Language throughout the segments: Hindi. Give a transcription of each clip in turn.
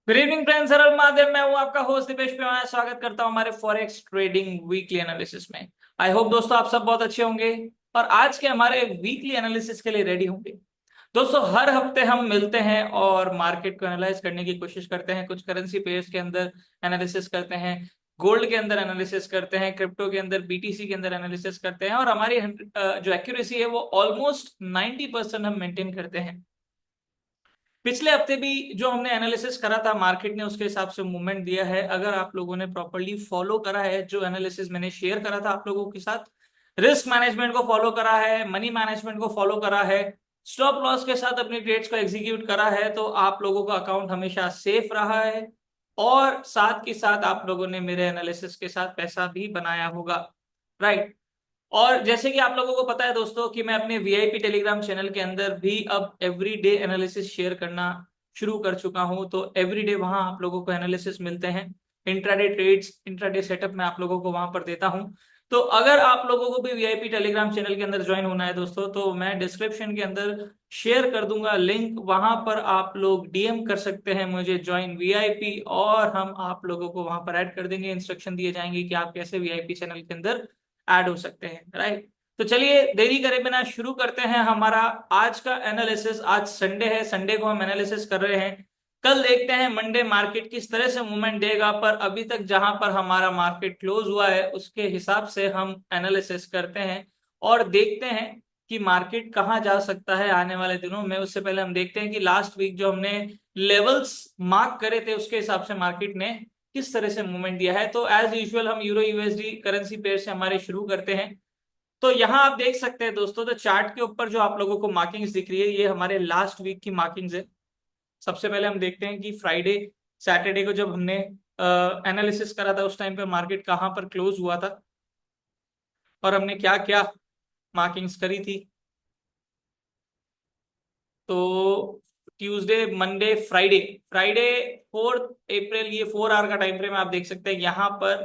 गुड इवनिंग फ्रेंड्स, सरल महादेव। मैं हूं आपका होस्ट दीपेश पे। स्वागत करता हूं हमारे फॉरेक्स ट्रेडिंग वीकली एनालिसिस में। आई होप दोस्तों आप सब बहुत अच्छे होंगे और आज के हमारे वीकली एनालिसिस के लिए रेडी होंगे। दोस्तों हर हफ्ते हम मिलते हैं और मार्केट को एनालाइज करने की कोशिश करते हैं। कुछ करेंसी पेयर्स के अंदर एनालिसिस करते हैं, गोल्ड के अंदर एनालिसिस करते हैं, क्रिप्टो के अंदर, बीटीसी के अंदर एनालिसिस करते हैं और हमारी जो एक्यूरेसी है वो ऑलमोस्ट 90% हम मेंटेन करते हैं। पिछले हफ्ते भी जो हमने एनालिसिस करा था, मार्केट ने उसके हिसाब से मूवमेंट दिया है। अगर आप लोगों ने प्रॉपरली फॉलो करा है जो एनालिसिस मैंने शेयर करा था आप लोगों के साथ, रिस्क मैनेजमेंट को फॉलो करा है, मनी मैनेजमेंट को फॉलो करा है, स्टॉप लॉस के साथ अपनी ट्रेड्स को एग्जीक्यूट करा है, तो आप लोगों का अकाउंट हमेशा सेफ रहा है और साथ के साथ आप लोगों ने मेरे एनालिसिस के साथ पैसा भी बनाया होगा, राइट। और जैसे कि आप लोगों को पता है दोस्तों कि मैं अपने वीआईपी टेलीग्राम चैनल के अंदर भी अब एवरीडे एनालिसिस शेयर करना शुरू कर चुका हूं। तो एवरीडे वहां आप लोगों को एनालिसिस मिलते हैं। इंट्राडे ट्रेड्स, इंट्राडे सेटअप मैं आप लोगों को वहां पर देता हूं। तो अगर आप लोगों को भी वीआईपी टेलीग्राम चैनल के अंदर ज्वाइन होना है दोस्तों, तो मैं डिस्क्रिप्शन के अंदर शेयर कर दूंगा लिंक। वहां पर आप लोग डीएम कर सकते हैं मुझे, ज्वाइन वीआईपी, और हम आप लोगों को वहां पर ऐड कर देंगे। इंस्ट्रक्शन दिए जाएंगे कि आप कैसे वीआईपी चैनल के अंदर ऐड हो सकते हैं, राइट। तो चलिए देरी करे बिना शुरू करते हैं हमारा आज का एनालिसिस। आज संडे है, संडे को हम एनालिसिस कर रहे हैं। कल देखते हैं मंडे मार्केट किस तरह से मूवमेंट देगा, पर अभी तक जहां पर हमारा मार्केट क्लोज हुआ है उसके हिसाब से हम एनालिसिस करते हैं और देखते हैं कि मार्केट कहां जा सकता है आने वाले दिनों में। उससे पहले हम देखते हैं कि लास्ट वीक जो हमने लेवल्स मार्क करे थे उसके हिसाब से मार्केट ने किस तरह से मूवमेंट दिया है। तो एज यूजुअल हम यूरो यूएसडी करेंसी पेयर से हमारे शुरू करते हैं। तो यहाँ आप देख सकते हैं दोस्तों, तो चार्ट के ऊपर जो आप लोगों को मार्किंग्स दिख रही है ये हमारे लास्ट वीक की मार्किंग्स है। सबसे पहले हम देखते हैं कि फ्राइडे सैटरडे को जब हमने एनालिसिस करा था उस टाइम पे मार्केट कहाँ पर क्लोज हुआ था और हमने क्या क्या मार्किंग्स करी थी। तो ट्यूसडे, मंडे, फ्राइडे, फ्राइडे 4 अप्रैल, ये 4 आवर का टाइम फ्रेम आप देख सकते हैं यहाँ पर।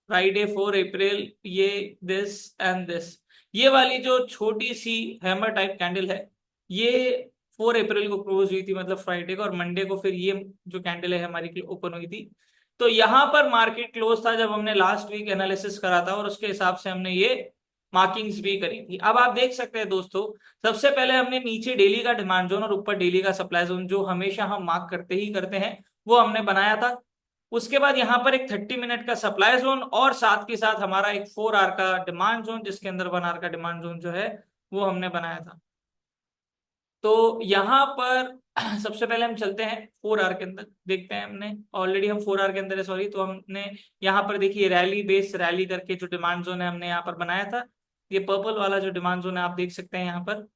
फ्राइडे 4 अप्रैल, ये दिस एंड दिस, ये वाली जो छोटी सी हैमर टाइप कैंडल है ये 4 अप्रैल को क्लोज हुई थी, मतलब फ्राइडे को, और मंडे को फिर ये जो कैंडल है हमारी ओपन हुई थी। तो यहाँ पर मार्केट क्लोज था जब हमने लास्ट वीक एनालिसिस करा था और उसके हिसाब से हमने ये मार्किंग्स भी करी थी। अब आप देख सकते हैं दोस्तों, सबसे पहले हमने नीचे डेली का डिमांड जोन और ऊपर डेली का सप्लाई जोन, जो हमेशा हम मार्क करते ही करते हैं, वो हमने बनाया था। उसके बाद यहाँ पर एक 30 मिनट का सप्लाई जोन और साथ के साथ हमारा एक 4 आवर का डिमांड जोन, जिसके अंदर 1 आवर का डिमांड जोन जो है वो हमने बनाया था। तो यहाँ पर सबसे पहले हम चलते हैं 4 आवर के अंदर, देखते हैं। हमने ऑलरेडी हम 4 आवर के अंदर है, सॉरी। तो हमने यहाँ पर देखिए रैली बेस रैली करके जो डिमांड जोन है हमने यहाँ पर बनाया था। ये पर्पल वाला जो डिमांड जोन है आप देख सकते हैं यहाँ पर।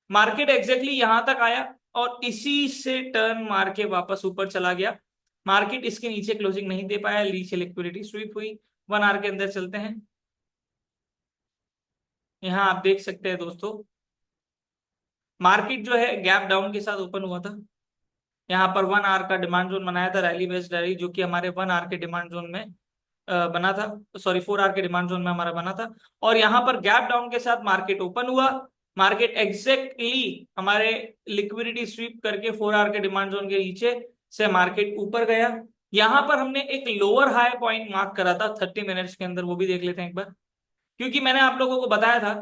मार्केट एग्जैक्टली यहाँ तक आया और इसी से टर्न मार के वापस ऊपर चला गया। मार्केट इसके नीचे क्लोजिंग नहीं दे पाया, नीचे लिक्विडिटी स्वीप हुई। 1 आवर के अंदर चलते हैं। यहाँ आप देख सकते हैं दोस्तों, मार्केट जो है गैप डाउन के साथ ओपन हुआ था। यहाँ पर 1 आवर का डिमांड जोन बनाया था, रैली बेस्ड रैली, जो कि हमारे 1 आवर के डिमांड जोन में बना था, सॉरी 4 आवर के डिमांड जोन में हमारा बना था। और यहाँ पर गैप डाउन के साथ मार्केट ओपन हुआ। मार्केट एग्जैक्टली हमारे लिक्विडिटी स्वीप करके 4 आवर के डिमांड जोन के नीचे से मार्केट ऊपर गया। यहाँ पर हमने एक लोअर हाई पॉइंट मार्क करा था 30 मिनट्स के अंदर, वो भी देख लेते हैं एक बार। क्योंकि मैंने आप लोगों को बताया था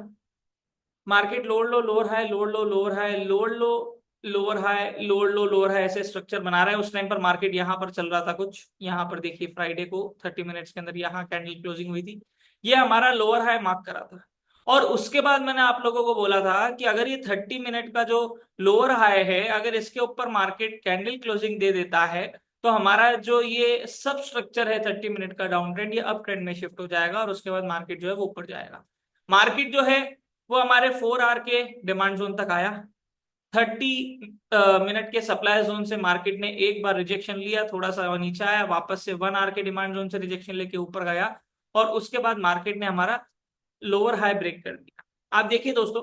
market lower low lower high, lower low lower high, lower low lower high, lower low lower high, ऐसे स्ट्रक्चर बना रहा है। उस टाइम पर मार्केट यहाँ पर चल रहा था कुछ, यहाँ पर देखिए फ्राइडे को 30 मिनट्स के अंदर यहाँ कैंडल क्लोजिंग हुई थी, ये हमारा लोअर हाई मार्क करा था। और उसके बाद मैंने आप लोगों को बोला था कि अगर ये 30 मिनट का जो लोअर हाई है, अगर इसके ऊपर मार्केट कैंडल क्लोजिंग दे देता है तो हमारा जो ये सब स्ट्रक्चर है 30 मिनट का डाउन ट्रेंड, ये अप ट्रेंड में शिफ्ट हो जाएगा और उसके बाद मार्केट जो है वो ऊपर जाएगा। मार्केट जो है वो हमारे 4 आवर के डिमांड जोन तक आया। 30 मिनट के सप्लाई जोन से मार्केट ने एक बार रिजेक्शन लिया, थोड़ा सा नीचे आया, वापस से 1 आवर के डिमांड जोन से रिजेक्शन लेके ऊपर गया और उसके बाद मार्केट ने हमारा लोअर हाई ब्रेक कर दिया। आप देखिए दोस्तों,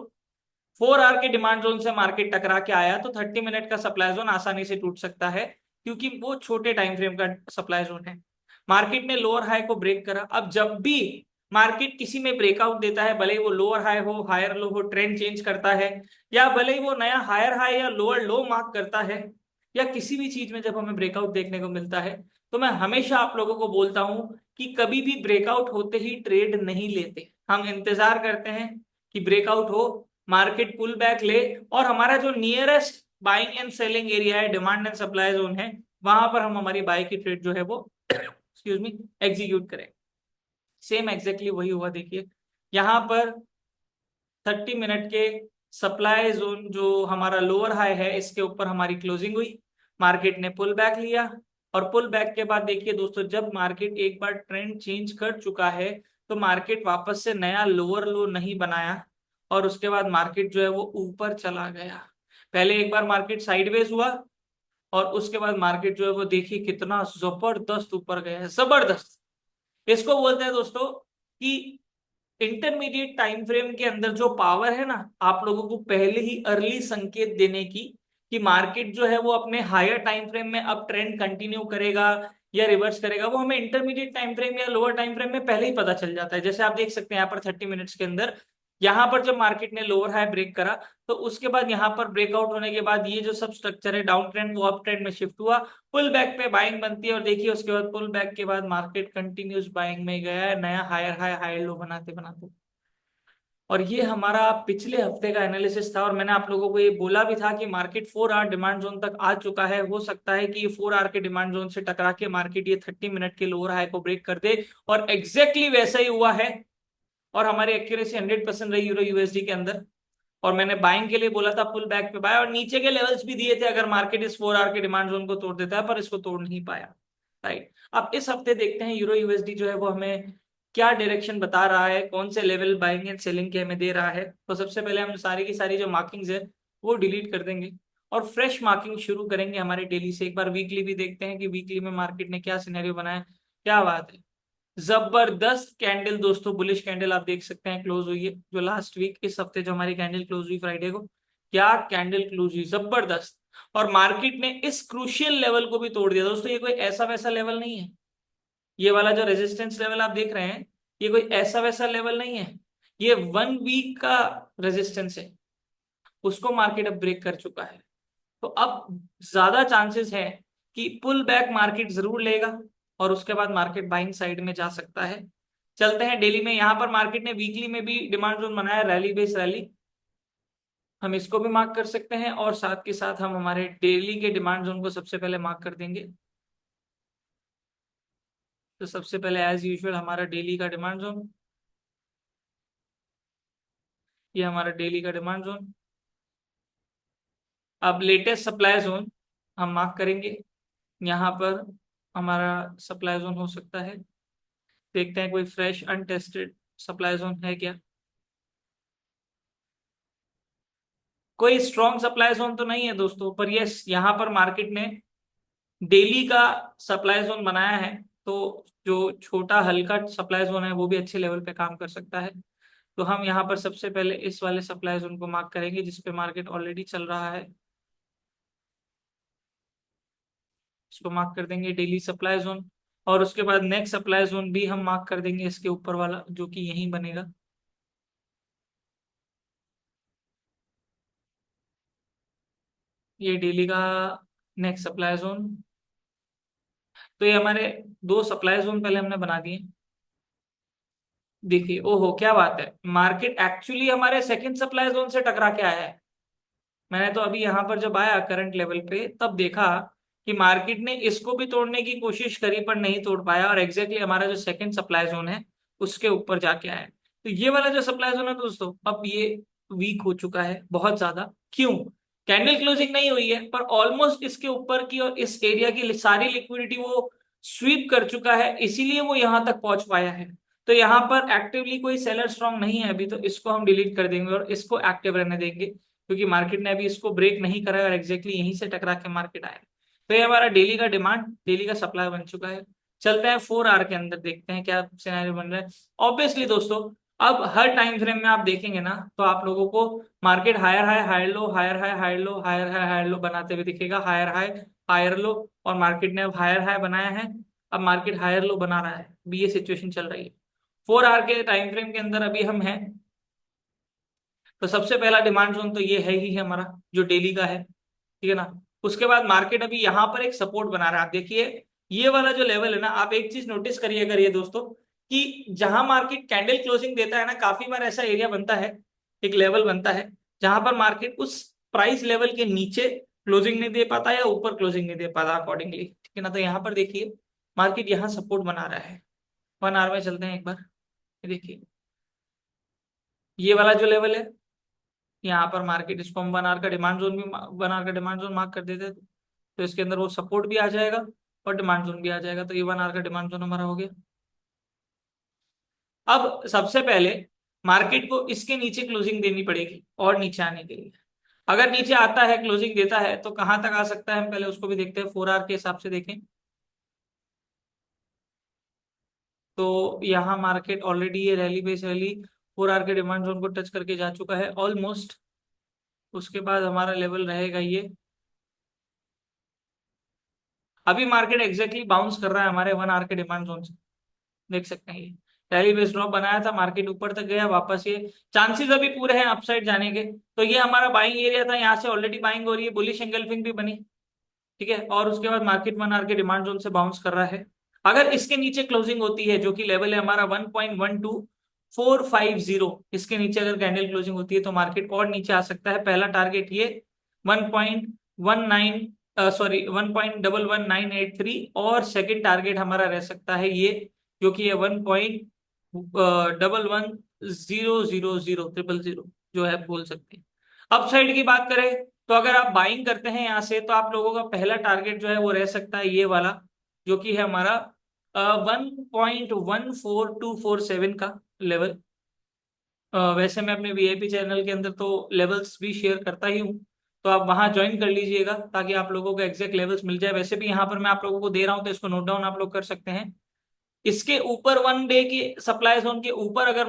4 आवर के डिमांड जोन से मार्केट टकरा के आया तो 30 मिनट का सप्लाई जोन आसानी से टूट सकता है, क्योंकि वो छोटे टाइम फ्रेम का सप्लाई जोन है। मार्केट ने लोअर हाई को ब्रेक करा। अब जब भी मार्केट किसी में ब्रेकआउट देता है, भले ही वो लोअर हाई हो हायर लो हो, ट्रेंड चेंज करता है, या भले ही वो नया हायर हाई या लोअर लो मार्क करता है, या किसी भी चीज में जब हमें ब्रेकआउट देखने को मिलता है तो मैं हमेशा आप लोगों को बोलता हूं कि कभी भी ब्रेकआउट होते ही ट्रेड नहीं लेते। हम इंतजार करते हैं कि ब्रेकआउट हो, मार्केट पुल बैक ले, और हमारा जो nearest buying and selling area है, डिमांड एंड सप्लाई जोन है, वहां पर हम हमारी बाई की ट्रेड जो है वो एक्सक्यूज मी एग्जीक्यूट करें। सेम एग्जैक्टली वही हुआ, देखिए यहां पर 30 मिनट के सप्लाई जोन जो हमारा लोअर हाई है, इसके ऊपर हमारी क्लोजिंग हुई, मार्केट ने पुल बैक लिया, और पुल बैक के बाद देखिए दोस्तों, जब मार्केट एक बार ट्रेंड चेंज कर चुका है तो मार्केट वापस से नया लोअर लो नहीं बनाया, और उसके बाद मार्केट जो है वो ऊपर चला गया। पहले एक बार मार्केट साइडवेज हुआ, और उसके बाद मार्केट जो है वो देखिए कितना जबरदस्त ऊपर गया है, जबरदस्त। इसको बोलते हैं दोस्तों कि इंटरमीडिएट टाइम फ्रेम के अंदर जो पावर है ना, आप लोगों को पहले ही अर्ली संकेत देने की कि मार्केट जो है वो अपने हायर टाइम फ्रेम में अब ट्रेंड कंटिन्यू करेगा या रिवर्स करेगा, वो हमें इंटरमीडिएट टाइम फ्रेम या लोअर टाइम फ्रेम में पहले ही पता चल जाता है। जैसे आप देख सकते हैं यहाँ पर 30 मिनट्स के अंदर, यहाँ पर जब मार्केट ने लोअर हाई ब्रेक करा तो उसके बाद यहाँ पर ब्रेकआउट होने के बाद ये जो सब स्ट्रक्चर है डाउन ट्रेंड वो अप ट्रेंड में शिफ्ट हुआ, पुल बैक पे बाइंग बनती है, और देखिए उसके बाद पुल बैक के बाद मार्केट कंटिन्यूस बाइंग में गया है, नया हायर हाई हाई लो बनाते बनाते। और ये हमारा पिछले हफ्ते का एनालिसिस था, और मैंने आप लोगों को ये बोला भी था कि मार्केट 4 आवर डिमांड जोन तक आ चुका है, हो सकता है कि ये 4 आवर के डिमांड जोन से टकरा के मार्केट ये 30 मिनट के लोअर हाई को ब्रेक कर दे, और एग्जैक्टली वैसा ही हुआ है। और हमारी एक्यूरेसी 100% रही यूरो यूएसडी के अंदर, और मैंने बाइंग के लिए बोला था पुल बैक पे बाय, और नीचे के लेवल्स भी दिए थे अगर मार्केट इस 4 आवर के डिमांड जोन को तोड़ देता है, पर इसको तोड़ नहीं पाया। राइट, अब इस हफ्ते देखते हैं यूरो यूएसडी जो है वो हमें क्या डायरेक्शन बता रहा है, कौन से लेवल बाइंग एंड सेलिंग के हमें दे रहा है। तो सबसे पहले हम सारी की सारी जो मार्किंग्स है वो डिलीट कर देंगे, और फ्रेश मार्किंग शुरू करेंगे हमारे डेली से। एक बार वीकली भी देखते हैं कि वीकली में मार्केट ने क्या सिनेरियो बनाया। क्या बात है, जबरदस्त कैंडल दोस्तों, बुलिश कैंडल आप देख सकते हैं क्लोज हुई है जो लास्ट वीक, इस हफ्ते जो हमारी कैंडल क्लोज हुई फ्राइडे को, क्या कैंडल क्लोज हुई, जबरदस्त। और मार्केट ने इस क्रूशियल लेवल को भी तोड़ दिया दोस्तों, ये कोई ऐसा वैसा लेवल नहीं है, ये वाला जो रेजिस्टेंस लेवल आप देख रहे हैं ये कोई ऐसा वैसा लेवल नहीं है, ये 1 वीक का रेजिस्टेंस है, उसको मार्केट अब ब्रेक कर चुका है। तो अब ज्यादा चांसेस है कि पुल बैक मार्केट जरूर लेगा, और उसके बाद मार्केट बाइंग साइड में जा सकता है। चलते हैं डेली में, यहां पर मार्केट ने वीकली में भी डिमांड जोन बनाया, रैली बेस रैली, हम इसको भी मार्क कर सकते हैं, और साथ के साथ हम हमारे डेली के डिमांड जोन को सबसे पहले मार्क कर देंगे। तो सबसे पहले एज यूजुअल हमारा डेली का डिमांड जोन, ये हमारा डेली का डिमांड जोन। अब लेटेस्ट सप्लाई जोन हम मार्क करेंगे, यहाँ पर हमारा सप्लाई जोन हो सकता है, देखते हैं कोई फ्रेश अनटेस्टेड सप्लाई जोन है क्या। कोई स्ट्रॉन्ग सप्लाई जोन तो नहीं है दोस्तों, पर यस यहाँ पर मार्केट ने डेली का सप्लाई जोन बनाया है, तो जो छोटा हल्का सप्लाई जोन है वो भी अच्छे लेवल पे काम कर सकता है। तो हम यहाँ पर सबसे पहले इस वाले सप्लाई जोन को मार्क करेंगे जिसपे मार्केट ऑलरेडी चल रहा है, इसको मार्क कर देंगे डेली सप्लाई जोन। और उसके बाद नेक्स्ट सप्लाई जोन भी हम मार्क कर देंगे इसके ऊपर वाला, जो कि यहीं बनेगा। ये डेली का नेक्स्ट सप्लाई जोन। तो ये हमारे 2 सप्लाई जोन पहले हमने बना दिए। देखिए ओहो क्या बात है, मार्केट एक्चुअली हमारे सेकंड सप्लाई जोन से टकरा के आया है। मैंने तो अभी यहाँ पर जब आया करंट लेवल पे तब देखा कि मार्केट ने इसको भी तोड़ने की कोशिश करी पर नहीं तोड़ पाया, और एग्जैक्टली हमारा जो सेकंड सप्लाई जोन है उसके ऊपर जाके आया है। तो ये वाला जो सप्लाई जोन है दोस्तों, अब ये वीक हो चुका है बहुत ज्यादा। क्यों? कैंडल क्लोजिंग नहीं हुई है, पर ऑलमोस्ट इसके ऊपर की और इस एरिया की सारी लिक्विडिटी वो स्वीप कर चुका है, इसीलिए वो यहाँ तक पहुंच पाया है। तो यहाँ पर एक्टिवली कोई सेलर स्ट्रांग नहीं है अभी, तो इसको हम डिलीट कर देंगे और इसको एक्टिव रहने देंगे, क्योंकि मार्केट ने अभी इसको ब्रेक नहीं करा है और एग्जैक्टली यहीं से टकरा के मार्केट आया। तो ये हमारा डेली का डिमांड, डेली का सप्लाई बन चुका है। चलते हैं 4 आवर के अंदर, देखते हैं क्या सिनेरियो बन रहा है। ऑब्वियसली दोस्तों, अब हर टाइम फ्रेम में आप देखेंगे ना तो आप लोगों को market higher high higher low, higher high higher low, higher high higher low बनाते हुए दिखेगा, हायर हाई हायर लो। और मार्केट ने अब हायर हाई बनाया है, अब मार्केट हायर लो बना रहा है, अभी ये सिचुएशन चल रही है। 4 आवर के टाइम फ्रेम के अंदर अभी हम हैं। तो सबसे पहला डिमांड जोन तो ये है ही है हमारा जो डेली का है, ठीक है ना। उसके बाद मार्केट अभी यहाँ पर एक सपोर्ट बना रहा है। आप देखिए ये वाला जो लेवल है ना, आप एक चीज नोटिस करिए दोस्तों कि जहां मार्केट कैंडल क्लोजिंग देता है ना, काफी बार ऐसा एरिया बनता है, एक लेवल बनता है जहां पर मार्केट उस प्राइस लेवल के नीचे क्लोजिंग नहीं दे पाता या ऊपर क्लोजिंग नहीं दे पाता अकॉर्डिंगली, ठीक है ना। तो यहाँ पर देखिए मार्केट यहाँ सपोर्ट बना रहा है। 1 आवर में चलते हैं एक बार, ये देखिए ये वाला जो लेवल है, यहाँ पर मार्केट इसको हम 1 आवर का डिमांड जोन भी, 1 आवर का डिमांड जोन मार्क कर देते हैं तो इसके अंदर वो सपोर्ट भी आ जाएगा और डिमांड जोन भी आ जाएगा। तो ये 1 आवर का डिमांड जोन हमारा हो गया। अब सबसे पहले मार्केट को इसके नीचे क्लोजिंग देनी पड़ेगी और नीचे आने के लिए। अगर नीचे आता है, क्लोजिंग देता है, तो कहां तक आ सकता है हम पहले उसको भी देखते हैं। 4 आवर के हिसाब से देखें तो यहाँ मार्केट ऑलरेडी ये रैली बेस रैली 4 आवर के डिमांड जोन को टच करके जा चुका है ऑलमोस्ट। उसके बाद हमारा लेवल रहेगा ये। अभी मार्केट एग्जैक्टली बाउंस कर रहा है हमारे 1 आवर के डिमांड जोन से, देख सकते हैं। ये रैली बेस ड्रॉप बनाया था, मार्केट ऊपर तक गया वापस, ये चांसेस अभी पूरे हैं अपसाइड जाने के। तो ये हमारा बाइंग एरिया था, यहाँ से ऑलरेडी बाइंग हो रही है, बुलिश एंगल्फिंग भी बनी, ठीक है। और उसके बाद मार्केट 1 आवर के डिमांड जोन से बाउंस कर रहा है। अगर इसके नीचे क्लोजिंग होती है, जो कि लेवल है हमारा 1.12450, इसके नीचे अगर कैंडल क्लोजिंग होती है तो मार्केट और नीचे आ सकता है। पहला टारगेट ये 1.19 सॉरी 1.11983, और सेकंड टारगेट हमारा रह सकता है ये, जो कि है 1.1100000 जो है बोल सकते हैं। अपसाइड की बात करें तो अगर आप बाइंग करते हैं यहाँ से, तो आप लोगों का पहला टारगेट जो है वो रह सकता है ये वाला, जो कि है हमारा 1.14247 का लेवल। वैसे मैं अपने वीआईपी चैनल के अंदर तो लेवल्स भी शेयर करता ही हूँ, तो आप वहां ज्वाइन कर लीजिएगा ताकि आप लोगों को एग्जैक्ट लेवल्स मिल जाए। वैसे भी यहाँ पर मैं आप लोगों को दे रहा हूँ तो इसको नोट डाउन आप लोग कर सकते हैं। इसके ऊपर 1 डे के सप्लाई जोन के ऊपर अगर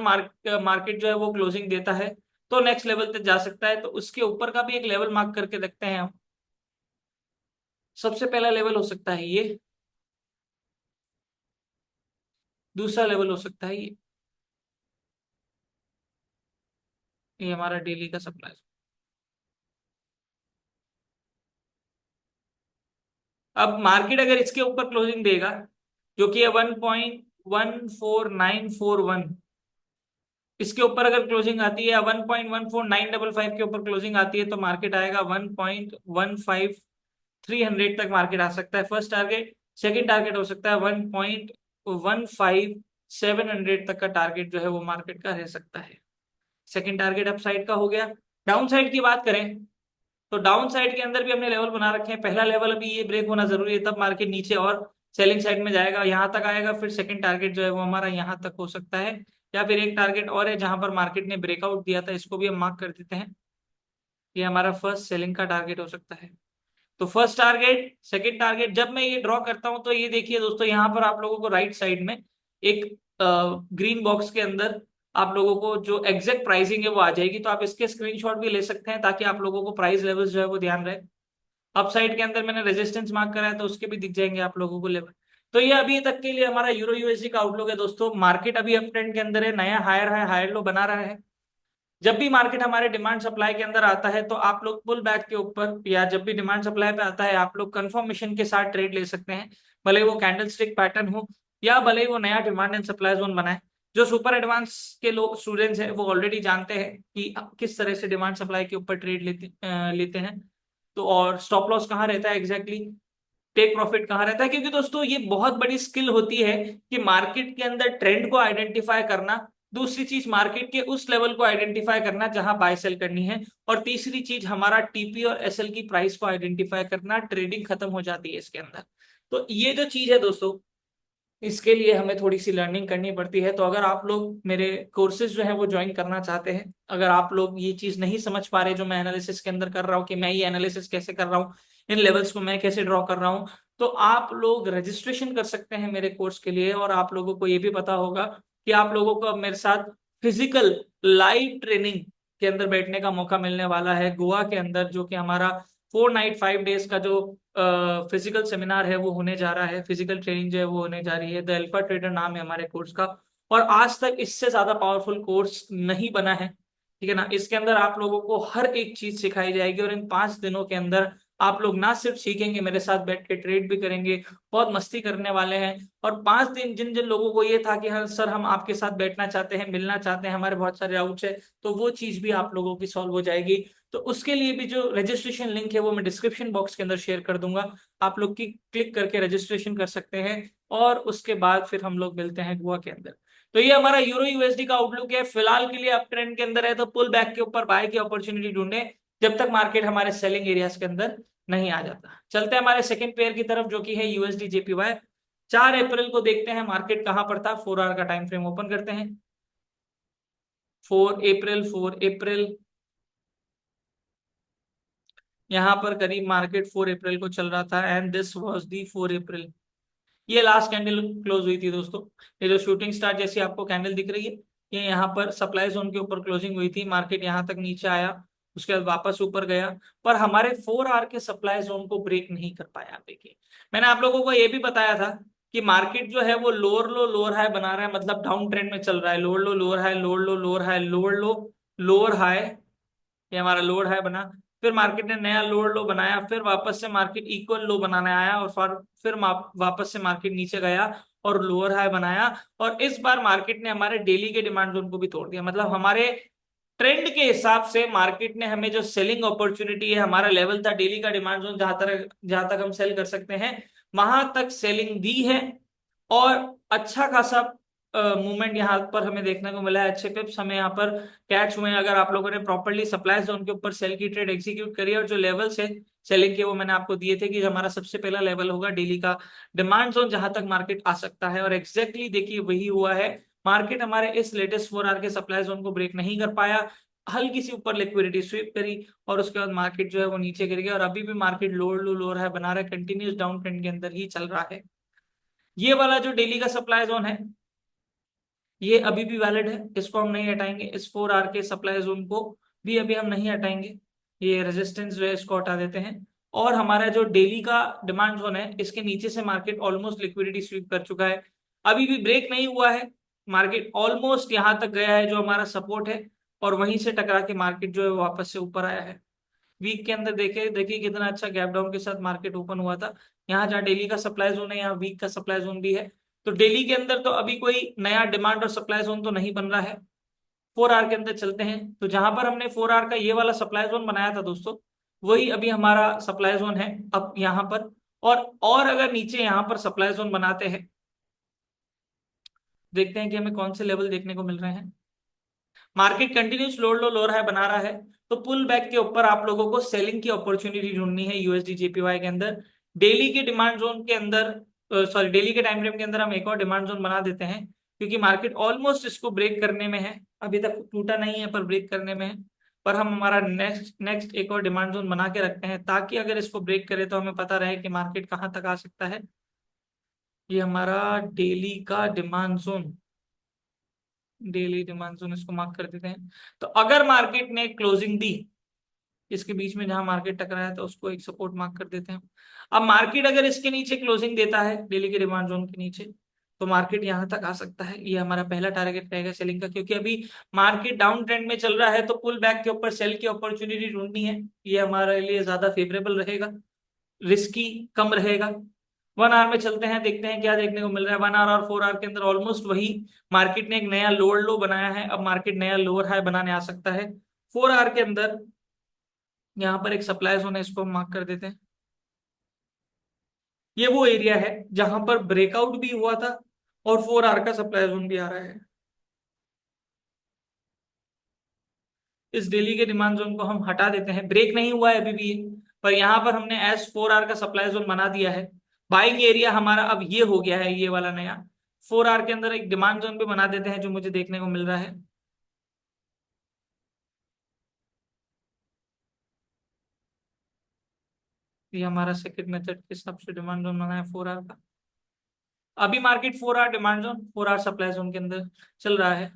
मार्केट जो है वो क्लोजिंग देता है तो नेक्स्ट लेवल तक जा सकता है। तो उसके ऊपर का भी एक लेवल मार्क करके देखते हैं हम। सबसे पहला लेवल हो सकता है ये, दूसरा लेवल हो सकता है ये हमारा डेली का सप्लाई। अब मार्केट अगर इसके ऊपर क्लोजिंग देगा, जो कि है 1.14941, इसके ऊपर अगर क्लोजिंग आती है, या 1.14955 के ऊपर क्लोजिंग आती है, तो मार्केट आएगा 1.15300 तक मार्केट आ सकता है फर्स्ट टारगेट। सेकंड टारगेट हो सकता है 1.15700 तक का टारगेट जो है वो मार्केट का रह सकता है। सेकंड टारगेट अप साइड का हो गया। डाउन साइड की बात करें तो डाउन साइड के अंदर भी हमने लेवल बना रखे हैं। पहला लेवल अभी ये ब्रेक होना जरूरी है, तब मार्केट नीचे और सेलिंग साइड में जाएगा, यहाँ तक आएगा। फिर सेकंड टारगेट जो है वो हमारा यहाँ तक हो सकता है, या फिर एक टारगेट और है जहां पर मार्केट ने ब्रेकआउट दिया था, इसको भी हम मार्क कर देते हैं। ये हमारा फर्स्ट सेलिंग का टारगेट हो सकता है। तो फर्स्ट टारगेट, सेकंड टारगेट जब मैं ये ड्रॉ करता हूं तो ये देखिए दोस्तों, यहाँ पर आप लोगों को राइट साइड में एक ग्रीन बॉक्स के अंदर आप लोगों को जो एग्जैक्ट प्राइसिंग है वो आ जाएगी। तो आप इसके स्क्रीनशॉट भी ले सकते हैं ताकि आप लोगों को प्राइस लेवल्स जो है वो ध्यान रहे। अप साइड के अंदर मैंने रेजिस्टेंस मार्क करा है तो उसके भी दिख जाएंगे आप लोगों को लेवल। तो ये अभी तक के लिए हमारा यूरो यूएसडी का आउटलुक है दोस्तों। मार्केट अभी अप ट्रेंड के अंदर है, नया हायर है, हायर लो बना रहा है। जब भी मार्केट हमारे डिमांड सप्लाई के अंदर आता है तो आप लोग पुल बैक के ऊपर, या जब भी डिमांड सप्लाई पे आता है आप लोग कंफर्मेशन के साथ ट्रेड ले सकते हैं, भले वो कैंडल स्टिक पैटर्न हो या भले वो नया डिमांड एंड सप्लाई जोन बनाए। जो सुपर एडवांस के लोग स्टूडेंट्स हैं वो ऑलरेडी जानते हैं कि किस तरह से डिमांड सप्लाई के ऊपर ट्रेड लेते हैं। तो और स्टॉप लॉस कहाँ रहता है एग्जैक्टली, टेक प्रॉफिट कहाँ रहता है, क्योंकि दोस्तों ये बहुत बड़ी स्किल होती है कि मार्केट के अंदर ट्रेंड को आइडेंटिफाई करना। दूसरी चीज मार्केट के उस लेवल को आइडेंटिफाई करना जहां बाय सेल करनी है। और तीसरी चीज हमारा टीपी और एसएल की प्राइस को आइडेंटिफाई करना। ट्रेडिंग खत्म हो जाती है इसके अंदर। तो ये जो चीज है दोस्तों, इसके लिए हमें थोड़ी सी लर्निंग करनी पड़ती है। तो अगर आप लोग मेरे कोर्सेज जो है वो ज्वाइन करना चाहते हैं, अगर आप लोग ये चीज नहीं समझ पा रहे जो मैं एनालिसिस के अंदर कर रहा हूँ, कि मैं ये एनालिसिस कैसे कर रहा हूँ, इन लेवल्स को मैं कैसे ड्रॉ कर रहा हूँ, तो आप लोग रजिस्ट्रेशन कर सकते हैं मेरे कोर्स के लिए। और आप लोगों को ये भी पता होगा कि आप लोगों को अब मेरे साथ फिजिकल लाइव ट्रेनिंग के अंदर बैठने का मौका मिलने वाला है गोवा के अंदर, जो कि हमारा 4 नाइट 5 डेज का जो फिजिकल सेमिनार है वो होने जा रहा है। फिजिकल ट्रेनिंग जो है वो होने जा रही है। द अल्फा ट्रेडर नाम है हमारे कोर्स का, और आज तक इससे ज्यादा पावरफुल कोर्स नहीं बना है, ठीक है ना। इसके अंदर आप लोगों को हर एक चीज सिखाई जाएगी और इन 5 दिनों के अंदर आप लोग ना सिर्फ सीखेंगे, मेरे साथ बैठ के ट्रेड भी करेंगे, बहुत मस्ती करने वाले हैं। और 5 दिन जिन जिन लोगों को ये था कि हाँ सर हम आपके साथ बैठना चाहते हैं, मिलना चाहते हैं, हमारे बहुत सारे डाउट्स है, तो वो चीज भी आप लोगों की सॉल्व हो जाएगी। तो उसके लिए भी जो रजिस्ट्रेशन लिंक है वो मैं डिस्क्रिप्शन बॉक्स के अंदर शेयर कर दूंगा, आप लोग की क्लिक करके रजिस्ट्रेशन कर सकते हैं। और उसके बाद फिर हम लोग मिलते हैं गोवा के अंदर। तो ये हमारा यूरो यूएसडी का आउटलुक है, फिलहाल के लिए अप ट्रेंड के अंदर है, तो पुल बैक के ऊपर बाय की अपॉर्चुनिटी ढूंढे जब तक मार्केट हमारे सेलिंग एरियाज के अंदर नहीं आ जाता। चलते हैं हमारे सेकंड पेयर की तरफ जो कि है यूएसडी जेपीवाई। 4 अप्रैल को देखते हैं मार्केट कहां पर था। 4 आवर का टाइम फ्रेम ओपन करते हैं। 4 अप्रैल, 4 अप्रैल, यहां पर करीब मार्केट 4 अप्रैल को चल रहा था एंड दिस वाज दी 4 अप्रैल। ये लास्ट कैंडल क्लोज हुई थी दोस्तों। ये जो शूटिंग स्टार जैसी आपको कैंडल दिख रही है, ये यहाँ पर सप्लाई जोन के ऊपर क्लोजिंग हुई थी, मार्केट यहाँ तक नीचे आया, उसके बाद वापस ऊपर गया, पर हमारे 4 आवर के सप्लाई जोन को ब्रेक नहीं कर पाया। देखिए मैंने आप लोगों को ये भी बताया था कि मार्केट जो है वो लोअर लो लोअर हाई बना रहा है, मतलब डाउन ट्रेंड में चल रहा है। Lower low lower high, lower low lower high, lower low lower high, ये हमारा लोअर हाई बना। फिर मार्केट ने नया लोअर लो बनाया, फिर वापस से मार्केट इक्वल लो बनाने आया, और फिर वापस से मार्केट नीचे गया और लोअर हाई बनाया। और इस बार मार्केट ने हमारे डेली के डिमांड जोन को भी तोड़ दिया, मतलब हमारे ट्रेंड के हिसाब से मार्केट ने हमें जो सेलिंग अपॉर्चुनिटी है, हमारा लेवल था डेली का डिमांड जोन जहां तक हम सेल कर सकते हैं, वहां तक सेलिंग दी है। और अच्छा खासा मूवमेंट यहाँ पर हमें देखने को मिला है, अच्छे पिप्स हमें यहाँ पर कैच हुए हैं। अगर आप लोगों ने प्रॉपरली सप्लाई जोन के ऊपर सेल की ट्रेड एग्जीक्यूट करी है, और जो लेवल्स है सेलिंग के वो मैंने आपको दिए थे कि हमारा सबसे पहला लेवल होगा डेली का डिमांड जोन जहां तक मार्केट आ सकता है, और एग्जैक्टली देखिए वही हुआ है। मार्केट हमारे इस लेटेस्ट 4 आवर के सप्लाई जोन को ब्रेक नहीं कर पाया, हल्की सी ऊपर लिक्विडिटी स्वीप करी, और उसके बाद मार्केट जो है वो नीचे गिर गया, और अभी भी मार्केट लोअर लो लोअर है बना रहा है, कंटिन्यूस डाउन ट्रेंड के अंदर ही चल रहा है। ये वाला जो डेली का सप्लाई जोन है ये अभी भी वैलिड है, इसको हम नहीं हटाएंगे। इस 4 आवर के सप्लाई जोन को भी अभी हम नहीं हटाएंगे, ये रेजिस्टेंस जो है इसको हटा देते हैं। और हमारा जो डेली का डिमांड जोन है, इसके नीचे से मार्केट ऑलमोस्ट लिक्विडिटी स्वीप कर चुका है, अभी भी ब्रेक नहीं हुआ है। मार्केट ऑलमोस्ट यहां तक गया है जो हमारा सपोर्ट है, और वहीं से टकरा के मार्केट जो है वो वापस से ऊपर आया है। वीक के अंदर देखिए देखिए कितना अच्छा गैप डाउन के साथ मार्केट ओपन हुआ था। यहाँ जहाँ डेली का सप्लाई जोन है, यहाँ वीक का सप्लाई जोन भी है। तो डेली के अंदर तो अभी कोई नया डिमांड और सप्लाई जोन तो नहीं बन रहा है। 4 आवर के अंदर चलते हैं, तो जहां पर हमने 4 आवर का ये वाला सप्लाई जोन बनाया था दोस्तों, वही अभी हमारा सप्लाई जोन है अब यहाँ पर। और अगर नीचे यहाँ पर सप्लाई जोन बनाते हैं, देखते हैं कि हमें कौन से लेवल देखने को मिल रहे हैं। Market continuous lower low lower high बना रहा है, तो पुल बैक के ऊपर आप लोगों को सेलिंग की अपॉर्चुनिटी ढूंढनी है यूएसडी जेपीवाई के अंदर। डेली के डिमांड जोन के अंदर, सॉरी डेली के टाइम फ्रेम के अंदर हम एक और डिमांड जोन बना देते हैं, क्योंकि मार्केट ऑलमोस्ट इसको ब्रेक करने में है, अभी तक टूटा नहीं है पर ब्रेक करने में है। पर हम हमारा नेक्स्ट नेक्स्ट एक और डिमांड जोन बना के रखते हैं, ताकि अगर इसको ब्रेक करे तो हमें पता रहे कि मार्केट कहाँ तक आ सकता है। ये हमारा डेली का demand zone, daily demand zone इसको मार्क कर देते हैं। तो अगर मार्केट ने क्लोजिंग दी इसके बीच में जहां मार्केट टकराया, तो उसको एक सपोर्ट मार्क कर देते हैं। अब मार्केट अगर इसके नीचे क्लोजिंग देता है डेली के डिमांड जोन के नीचे, तो मार्केट यहां तक आ सकता है। ये हमारा पहला टारगेट रहेगा सेलिंग का, क्योंकि अभी मार्केट डाउन ट्रेंड में चल रहा है, तो पुल बैक के ऊपर सेल की अपॉर्चुनिटी ढूंढनी है, ये हमारे लिए ज्यादा फेवरेबल रहेगा, रिस्की कम रहेगा। 1 आवर में चलते हैं, देखते हैं क्या देखने को मिल रहा है। 1 आवर और 4 आवर के अंदर ऑलमोस्ट वही, मार्केट ने एक नया लोअर लो बनाया है, अब मार्केट नया लोअर हाई बनाने आ सकता है। 4 आवर के अंदर यहाँ पर एक सप्लाई जोन है, इसको हम मार्क कर देते हैं। ये वो एरिया है जहां पर ब्रेकआउट भी हुआ था, और 4 आवर का सप्लाई जोन भी आ रहा है। इस डेली के डिमांड जोन को हम हटा देते हैं, ब्रेक नहीं हुआ है अभी भी ये, पर यहाँ पर हमने एस 4 आवर का सप्लाई जोन बना दिया है। बाइंग एरिया हमारा अब ये हो गया है, ये वाला नया। 4 आवर के अंदर एक डिमांड जोन भी बना देते हैं जो मुझे देखने को मिल रहा है। ये हमारा सेकंड मेथड के हिसाब से डिमांड जोन बना है 4 आवर का। अभी market 4 hour demand zone 4 hour supply zone के अंदर चल रहा है।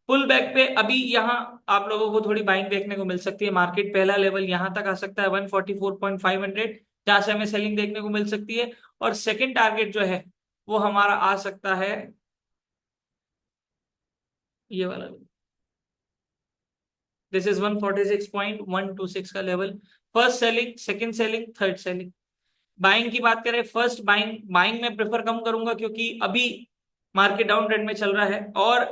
पुल बैक पे अभी यहाँ आप लोगों को थोड़ी बाइंग देखने को मिल सकती है। मार्केट पहला लेवल यहाँ तक आ सकता है 144.500, जहां से हमें सेलिंग देखने को मिल सकती है। और सेकंड टारगेट जो है वो हमारा आ सकता है ये वाला, दिस इज 146.126 का level. First selling, second selling, third selling. Buying की बात करें, फर्स्ट बाइंग, बाइंग में प्रेफर कम करूंगा क्योंकि अभी मार्केट डाउन ट्रेंड में चल रहा है और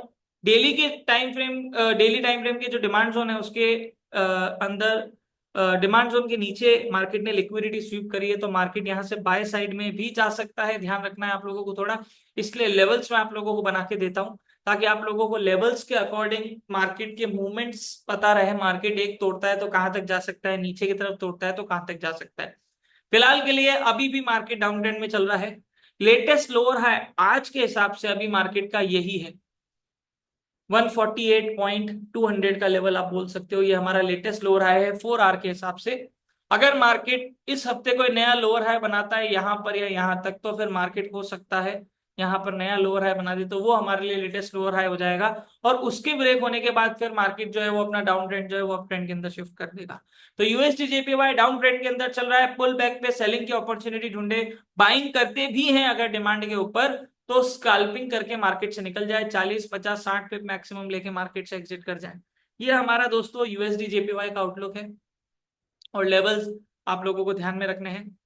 डेली के time frame, daily time frame के जो डिमांड जोन है उसके अंदर, डिमांड जोन के नीचे मार्केट ने लिक्विडिटी स्वीप करी है, तो मार्केट यहां से बाय साइड में भी जा सकता है, ध्यान रखना है आप लोगों को थोड़ा। इसलिए लेवल्स में आप लोगों को बना के देता हूं ताकि आप लोगों को लेवल्स के अकॉर्डिंग मार्केट के मूवमेंट्स पता रहे। मार्केट एक तोड़ता है तो कहां तक जा सकता है, नीचे की तरफ तोड़ता है तो कहां तक जा सकता है। फिलहाल के लिए अभी भी मार्केट डाउन ट्रेंड में चल रहा है। लेटेस्ट लोअर हाई आज के हिसाब से अभी मार्केट का यही है, 148.200 का लेवल आप बोल सकते हो, ये हमारा लेटेस्ट लोअर हाई है 4 आवर के हिसाब से। अगर मार्केट इस हफ्ते कोई नया लोअर हाई बनाता है यहां पर या यहां तक, तो फिर मार्केट हो सकता है यहां पर नया लोअर हाई बना दे, तो वो हमारे लिए लेटेस्ट लोअर हाई हो जाएगा। और उसके ब्रेक होने के बाद फिर मार्केट जो है वो अपना डाउन ट्रेंड जो है वो अप ट्रेंड के अंदर शिफ्ट कर देगा। तो यूएसडी जेपीवाई डाउन ट्रेंड के अंदर चल रहा है, पुल बैक पे सेलिंग की अपॉर्चुनिटी ढूंढे, बाइंग करते भी हैं अगर डिमांड के ऊपर, तो स्कैल्पिंग करके मार्केट से निकल जाए, 40 50 60 पे मैक्सिमम लेके मार्केट से एग्जिट कर जाए। ये हमारा दोस्तों यूएसडी जेपीवाई का आउटलुक है और लेवल्स आप लोगों को ध्यान में रखने हैं।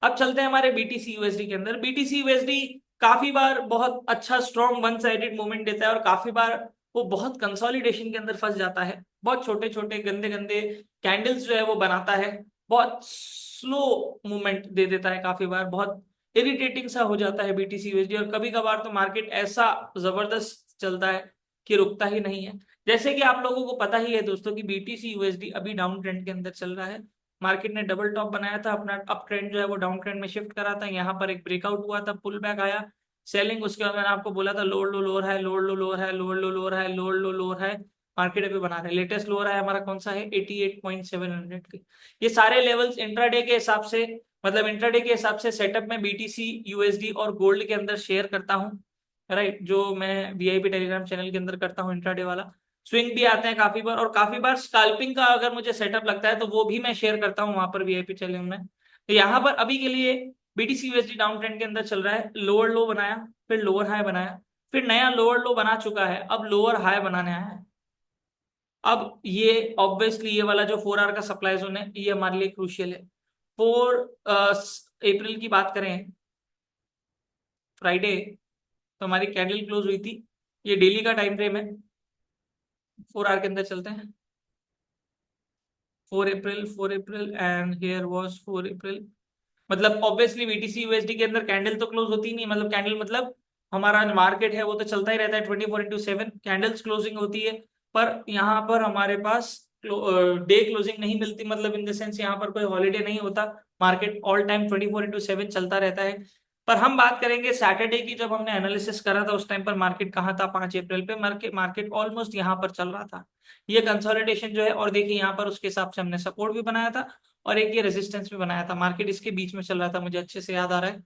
अब चलते हैं हमारे बीटीसी यूएसडी के अंदर। बीटीसी यूएसडी काफी बार बहुत अच्छा स्ट्रॉन्ग वन साइडेड मूवमेंट देता है और काफी बार वो बहुत कंसोलिडेशन के अंदर फंस जाता है, बहुत छोटे छोटे गंदे गंदे कैंडल्स जो है वो बनाता है, बहुत स्लो मूवमेंट दे देता है, काफी बार बहुत इरिटेटिंग सा हो जाता है बीटीसी यूएसडी। और कभी कभार तो मार्केट ऐसा जबरदस्त चलता है कि रुकता ही नहीं है। जैसे कि आप लोगों को पता ही है दोस्तों कि बीटीसी यूएसडी अभी डाउन ट्रेंड के अंदर चल रहा है। मार्केट ने डबल टॉप बनाया था, अपना अप ट्रेंड जो है वो डाउन ट्रेंड में शिफ्ट करा था, यहाँ पर एक ब्रेकआउट हुआ था, पुल बैक आया, सेलिंग, उसके बाद मैंने आपको बोला था लोअर लो लोअर है, लोअर लो लोअर है, लोअर लो लोअर है, लोअर लो लोअर है। मार्केट अभी बना रहा है, लेटेस्ट लोअर है हमारा कौन सा है, 88.700 के। ये सारे लेवल्स इंट्राडे के हिसाब से, मतलब इंट्राडे के हिसाब से सेटअप में बीटीसी यूएसडी और गोल्ड के अंदर शेयर करता हूँ, राइट, जो मैं वीआईपी टेलीग्राम चैनल के अंदर करता हूँ इंट्राडे वाला। स्विंग भी आते हैं काफी बार, और काफी बार स्काल्पिंग का अगर मुझे सेटअप लगता है तो वो भी मैं शेयर करता हूँ वहां पर वीआईपी चैनल में। तो यहाँ पर अभी के लिए बीटीसी यूएसडी डाउन ट्रेंड के अंदर चल रहा है, लोअर लो बनाया, फिर लोअर हाई बनाया, फिर नया लोअर लो बना चुका है, अब लोअर हाई बनाने आया है। अब ये ऑब्वियसली ये वाला जो 4 आवर का सप्लाई जोन है ये हमारे लिए क्रूशियल है। 4 अप्रैल की बात करें, फ्राइडे, तो हमारी कैंडल क्लोज हुई थी, ये डेली का टाइम फ्रेम है, 4 आवर के अंदर चलते हैं। 4 अप्रैल, 4 अप्रैल एंड हियर वाज 4 अप्रैल। मतलब ऑब्वियसली बीटीसी यूएसडी के अंदर कैंडल तो क्लोज होती नहीं, मतलब कैंडल मतलब हमारा मार्केट है वो तो चलता ही रहता है 24/7, कैंडल्स क्लोजिंग होती है। पर यहाँ पर हमारे पास डे क्लोजिंग नहीं मिलती, मतलब इन द सेंस यहाँ पर कोई हॉलीडे नहीं होता, मार्केट ऑल टाइम 24/7 चलता रहता है। पर हम बात करेंगे सैटरडे की, जब हमने एनालिसिस करा था उस टाइम पर मार्केट कहाँ था, 5 अप्रैल पे मार्केट ऑलमोस्ट यहाँ पर चल रहा था, ये कंसोलिडेशन जो है। और देखिए यहाँ पर उसके हिसाब से हमने सपोर्ट भी बनाया था और एक ये रेजिस्टेंस भी बनाया था, मार्केट इसके बीच में चल रहा था, मुझे अच्छे से याद आ रहा है।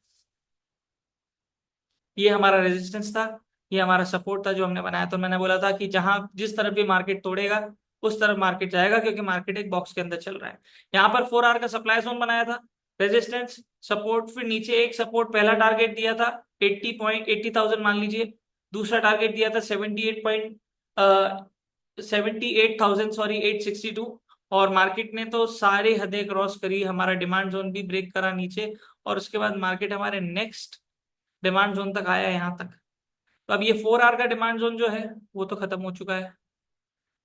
ये हमारा रेजिस्टेंस था, ये हमारा सपोर्ट था जो हमने बनाया। तो मैंने बोला था कि जहां जिस तरफ भी मार्केट तोड़ेगा उस तरफ मार्केट जाएगा, क्योंकि मार्केट एक बॉक्स के अंदर चल रहा है। यहाँ पर 4 आवर का सप्लाई जोन बनाया था, रेजिस्टेंस, सपोर्ट, फिर नीचे एक सपोर्ट, पहला टारगेट दिया था 80,000 मान लीजिए, दूसरा टारगेट दिया था 78,000, सॉरी 862। और मार्केट ने तो सारी हदें क्रॉस करी, हमारा डिमांड जोन भी ब्रेक करा नीचे, और उसके बाद मार्केट हमारे नेक्स्ट डिमांड जोन तक आया यहाँ तक। तो अब ये 4 आवर का डिमांड जोन जो है वो तो खत्म हो चुका है।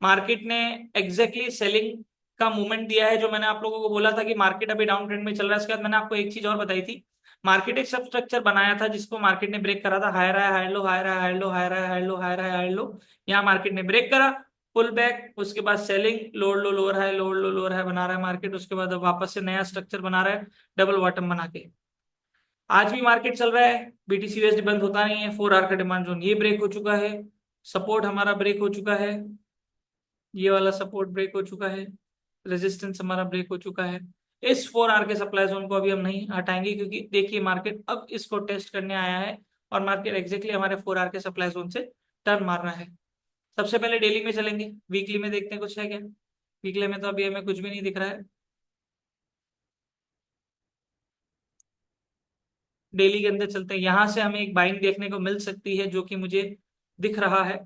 मार्केट ने एग्जैक्टली सेलिंग का मूवमेंट दिया है, जो मैंने आप लोगों को बोला था कि मार्केट अभी डाउन ट्रेंड में चल रहा है। इसके बाद मैंने आपको एक चीज और बताई थी, मार्केट एक सब स्ट्रक्चर बनाया था जिसको मार्केट ने ब्रेक करा था, higher high higher low, higher high higher low, higher high higher low, higher high higher low. यहाँ मार्केट ने ब्रेक करा, पुल बैक, उसके बाद selling, lower low lower high, lower low lower high बना रहा है मार्केट, उसके बाद अब वापस से नया स्ट्रक्चर बना रहा है डबल बॉटम बना के। आज भी मार्केट चल रहा है, बीटीसी यूएसडी बंद होता नहीं है, 4 आवर का डिमांड जोन ये ब्रेक हो चुका है, सपोर्ट हमारा ब्रेक हो चुका है, ये वाला सपोर्ट ब्रेक हो चुका है, रेजिस्टेंस हमारा ब्रेक हो चुका है। इस 4 आवर के सप्लाई जोन को अभी हम नहीं हटाएंगे, क्योंकि देखिए मार्केट अब इसको टेस्ट करने आया है और मार्केट एग्जैक्टली हमारे 4 आवर के सप्लाई जोन से टर्न मार रहा है। सबसे पहले डेली में चलेंगे, वीकली में देखते हैं कुछ है क्या। वीकली में तो अभी हमें कुछ भी नहीं दिख रहा है। डेली के अंदर चलते हैं, यहां से हमें एक बाइंग देखने को मिल सकती है जो कि मुझे दिख रहा है।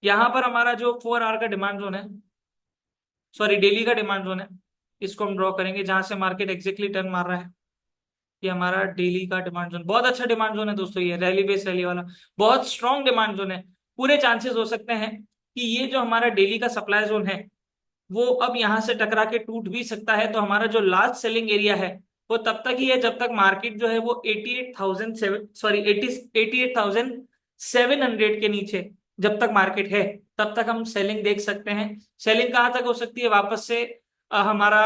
यहाँ पर हमारा जो 4 आवर का डिमांड जोन है, सॉरी डेली का डिमांड जोन है, इसको हम ड्रॉ करेंगे जहां से मार्केट एग्जैक्टली टर्न मार रहा है। ये हमारा डेली का डिमांड जोन, बहुत अच्छा डिमांड जोन है दोस्तों, ये रैली बेस रैली वाला बहुत स्ट्रॉन्ग डिमांड जोन है। पूरे चांसेस हो सकते हैं कि ये जो हमारा डेली का सप्लाई जोन है वो अब यहां से टकरा के टूट भी सकता है। तो हमारा जो लास्ट सेलिंग एरिया है वो तब तक ही है जब तक मार्केट जो है वो 88,700 के नीचे जब तक मार्केट है तब तक हम सेलिंग देख सकते हैं। सेलिंग कहाँ तक हो सकती है वापस से हमारा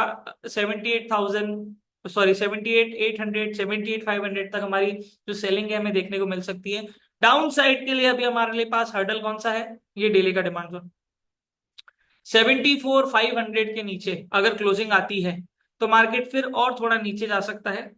78,000 सॉरी 78,800 78,500 तक हमारी जो सेलिंग है हमें देखने को मिल सकती है। डाउन साइड के लिए अभी हमारे लिए पास हर्डल कौन सा है, ये डेली का डिमांड जोन 74,500 के नीचे अगर क्लोजिंग आती है तो मार्केट फिर और थोड़ा नीचे जा सकता है।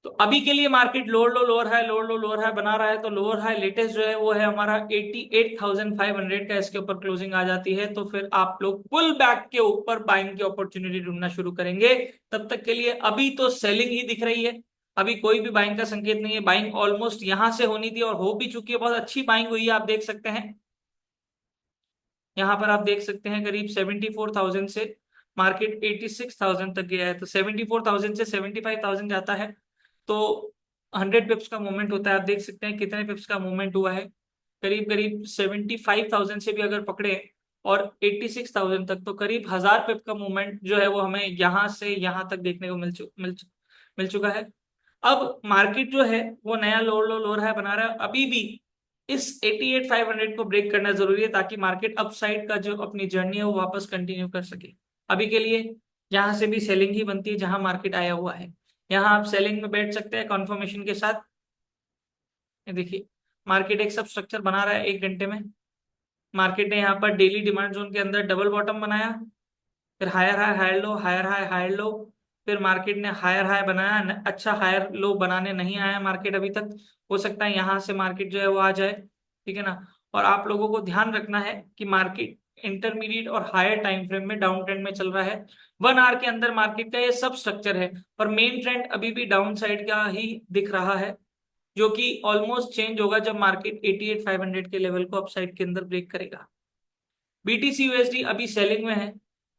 तो अभी के लिए market lower low lower high lower low lower high बना रहा है। तो लोअर हाई लेटेस्ट जो है वो है हमारा 88,500 का, इसके ऊपर क्लोजिंग आ जाती है तो फिर आप लोग पुल बैक के ऊपर बाइंग की अपॉर्चुनिटी ढूंढना शुरू करेंगे। तब तक के लिए अभी तो सेलिंग ही दिख रही है, अभी कोई भी बाइंग का संकेत नहीं है। बाइंग ऑलमोस्ट यहां से होनी थी और हो भी चुकी है, बहुत अच्छी बाइंग हुई है, आप देख सकते हैं। यहाँ पर आप देख सकते हैं करीब 74,000 से मार्केट 86,000 तक गया है। तो 74,000 से 75,000 जाता है तो 100 पिप्स का मूवमेंट होता है। आप देख सकते हैं कितने पिप्स का मूवमेंट हुआ है, करीब करीब 75,000 से भी अगर पकड़े और 86,000 तक तो करीब 1,000 पिप का मूवमेंट जो है वो हमें यहाँ से यहाँ तक देखने को मिल चुका है। अब मार्केट जो है वो नया लोअर लो लोअर हाई बना रहा है। अभी भी इस 88,500 को ब्रेक करना जरूरी है ताकि मार्केट अपसाइड का जो अपनी जर्नी है वो वापस कंटिन्यू कर सके। अभी के लिए यहां से भी सेलिंग ही बनती है जहां मार्केट आया हुआ है, यहां आप सेलिंग में बैठ सकते हैं कॉन्फर्मेशन के साथ। ये देखिए मार्केट एक सब स्ट्रक्चर बना रहा है 1 घंटे में। मार्केट ने यहाँ पर डेली डिमांड जोन के अंदर डबल बॉटम बनाया, फिर higher high higher low higher high higher low, फिर मार्केट ने हायर हाई बनाया अच्छा हायर लो बनाने नहीं आया मार्केट अभी तक। हो सकता है यहां से मार्केट जो है वो आ जाए, ठीक है ना। और आप लोगों को ध्यान रखना है कि मार्केट इंटरमीडिएट और हायर टाइम फ्रेम में डाउन ट्रेंड में चल रहा है। 1 आवर के अंदर मार्केट का ये सब स्ट्रक्चर है और मेन ट्रेंड अभी भी डाउन साइड का ही दिख रहा है, जो कि ऑलमोस्ट चेंज होगा जब मार्केट 88,500 के लेवल को अपसाइड के अंदर ब्रेक करेगा। बीटीसी यूएसडी अभी सेलिंग में है,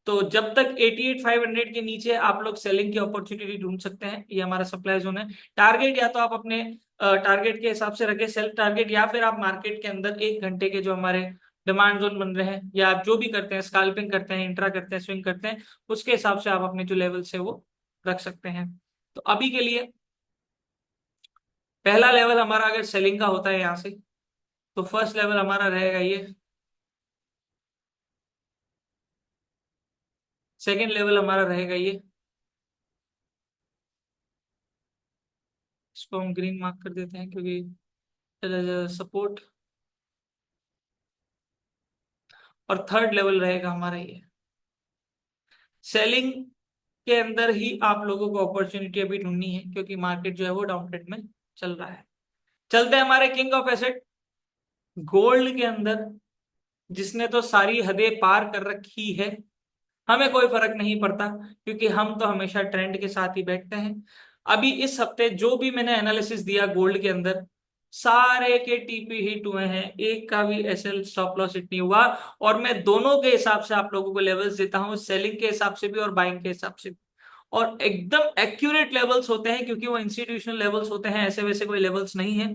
तो जब तक 88,500 के नीचे आप लोग सेलिंग की अपॉर्चुनिटी ढूंढ सकते हैं। ये हमारा सप्लाई जोन है। टारगेट या तो आप अपने टारगेट के हिसाब से रखें सेल्फ टारगेट, या फिर आप मार्केट के अंदर 1 घंटे के जो हमारे डिमांड जोन बन रहे हैं या आप जो भी करते हैं स्काल्पिंग करते हैं इंट्रा करते हैं स्विंग करते हैं उसके हिसाब से आप अपने जो लेवल से वो रख सकते हैं। तो अभी के लिए पहला लेवल हमारा अगर सेलिंग का होता है यहाँ से तो फर्स्ट लेवल हमारा रहेगा ये, सेकेंड लेवल हमारा रहेगा ये, इसको हम ग्रीन मार्क कर देते हैं क्योंकि सपोर्ट, और थर्ड लेवल रहेगा हमारा ये। सेलिंग के अंदर ही आप लोगों को अपॉर्चुनिटी अभी ढूंढनी है क्योंकि मार्केट जो है वो डाउन ट्रेंड में चल रहा है। चलते हैं हमारे किंग ऑफ एसेट गोल्ड के अंदर, जिसने तो सारी हदें पार कर रखी है। हमें कोई फर्क नहीं पड़ता क्योंकि हम तो हमेशा ट्रेंड के साथ ही बैठते हैं। अभी इस हफ्ते जो भी मैंने एनालिसिस दिया गोल्ड के अंदर सारे के टीपी हिट हुए हैं, एक का भी एसएल स्टॉप लॉस हिट नहीं हुआ। और मैं दोनों के हिसाब से आप लोगों को लेवल्स देता हूं, सेलिंग के हिसाब से भी और बाइंग के हिसाब से भी। और एकदम एक्यूरेट लेवल्स होते हैं क्योंकि वो इंस्टीट्यूशनल लेवल्स होते हैं, ऐसे वैसे कोई लेवल्स नहीं है।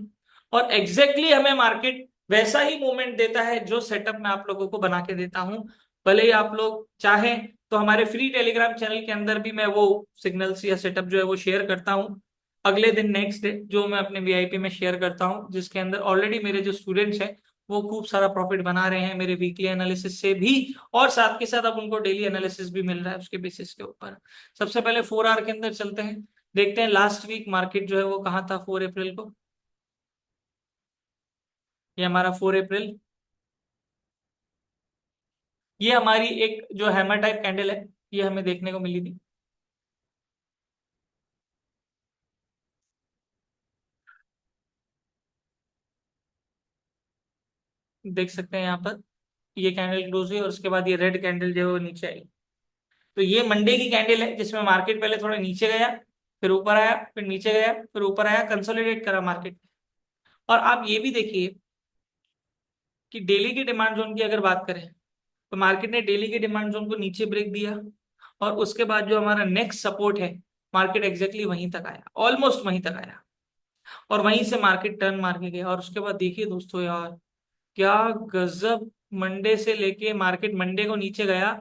और एग्जैक्टली हमें मार्केट वैसा ही मूवमेंट देता है जो सेटअप मैं आप लोगों को बना के देता हूं। भले ही आप लोग चाहें तो हमारे फ्री टेलीग्राम चैनल के अंदर भी मैं वो सिग्नल्स या सेटअप जो है वो शेयर करता हूँ अगले दिन नेक्स्ट डे, जो मैं अपने वीआईपी में शेयर करता हूँ, जिसके अंदर ऑलरेडी मेरे जो स्टूडेंट्स हैं वो खूब सारा प्रॉफिट बना रहे हैं मेरे वीकली एनालिसिस से भी, और साथ के साथ अब उनको डेली एनालिसिस भी मिल रहा है उसके बेसिस के ऊपर। सबसे पहले 4 आवर के अंदर चलते हैं, देखते हैं लास्ट वीक मार्केट जो है वो कहाँ था 4 अप्रैल को। ये हमारा 4 अप्रैल, ये हमारी एक जो हैमर टाइप कैंडल है ये हमें देखने को मिली थी। देख सकते हैं यहाँ पर ये कैंडल क्लोज हुई और उसके बाद ये रेड कैंडल जो है वो नीचे आई। तो ये मंडे की कैंडल है जिसमें मार्केट पहले थोड़ा नीचे गया, फिर ऊपर आया, फिर नीचे गया, फिर ऊपर आया, कंसोलिडेट करा मार्केट। और आप ये भी देखिए कि डेली की डिमांड जोन की अगर बात करें तो मार्केट ने डेली के डिमांड जोन को नीचे ब्रेक दिया, और उसके बाद जो हमारा नेक्स्ट सपोर्ट है, मार्केट एग्जैक्टली वहीं तक आया, ऑलमोस्ट वहीं तक आया, और वहीं से मार्केट टर्न मार के गया। और उसके बाद देखिए दोस्तों यार, क्या गजब, मंडे से लेके मार्केट मंडे को नीचे गया,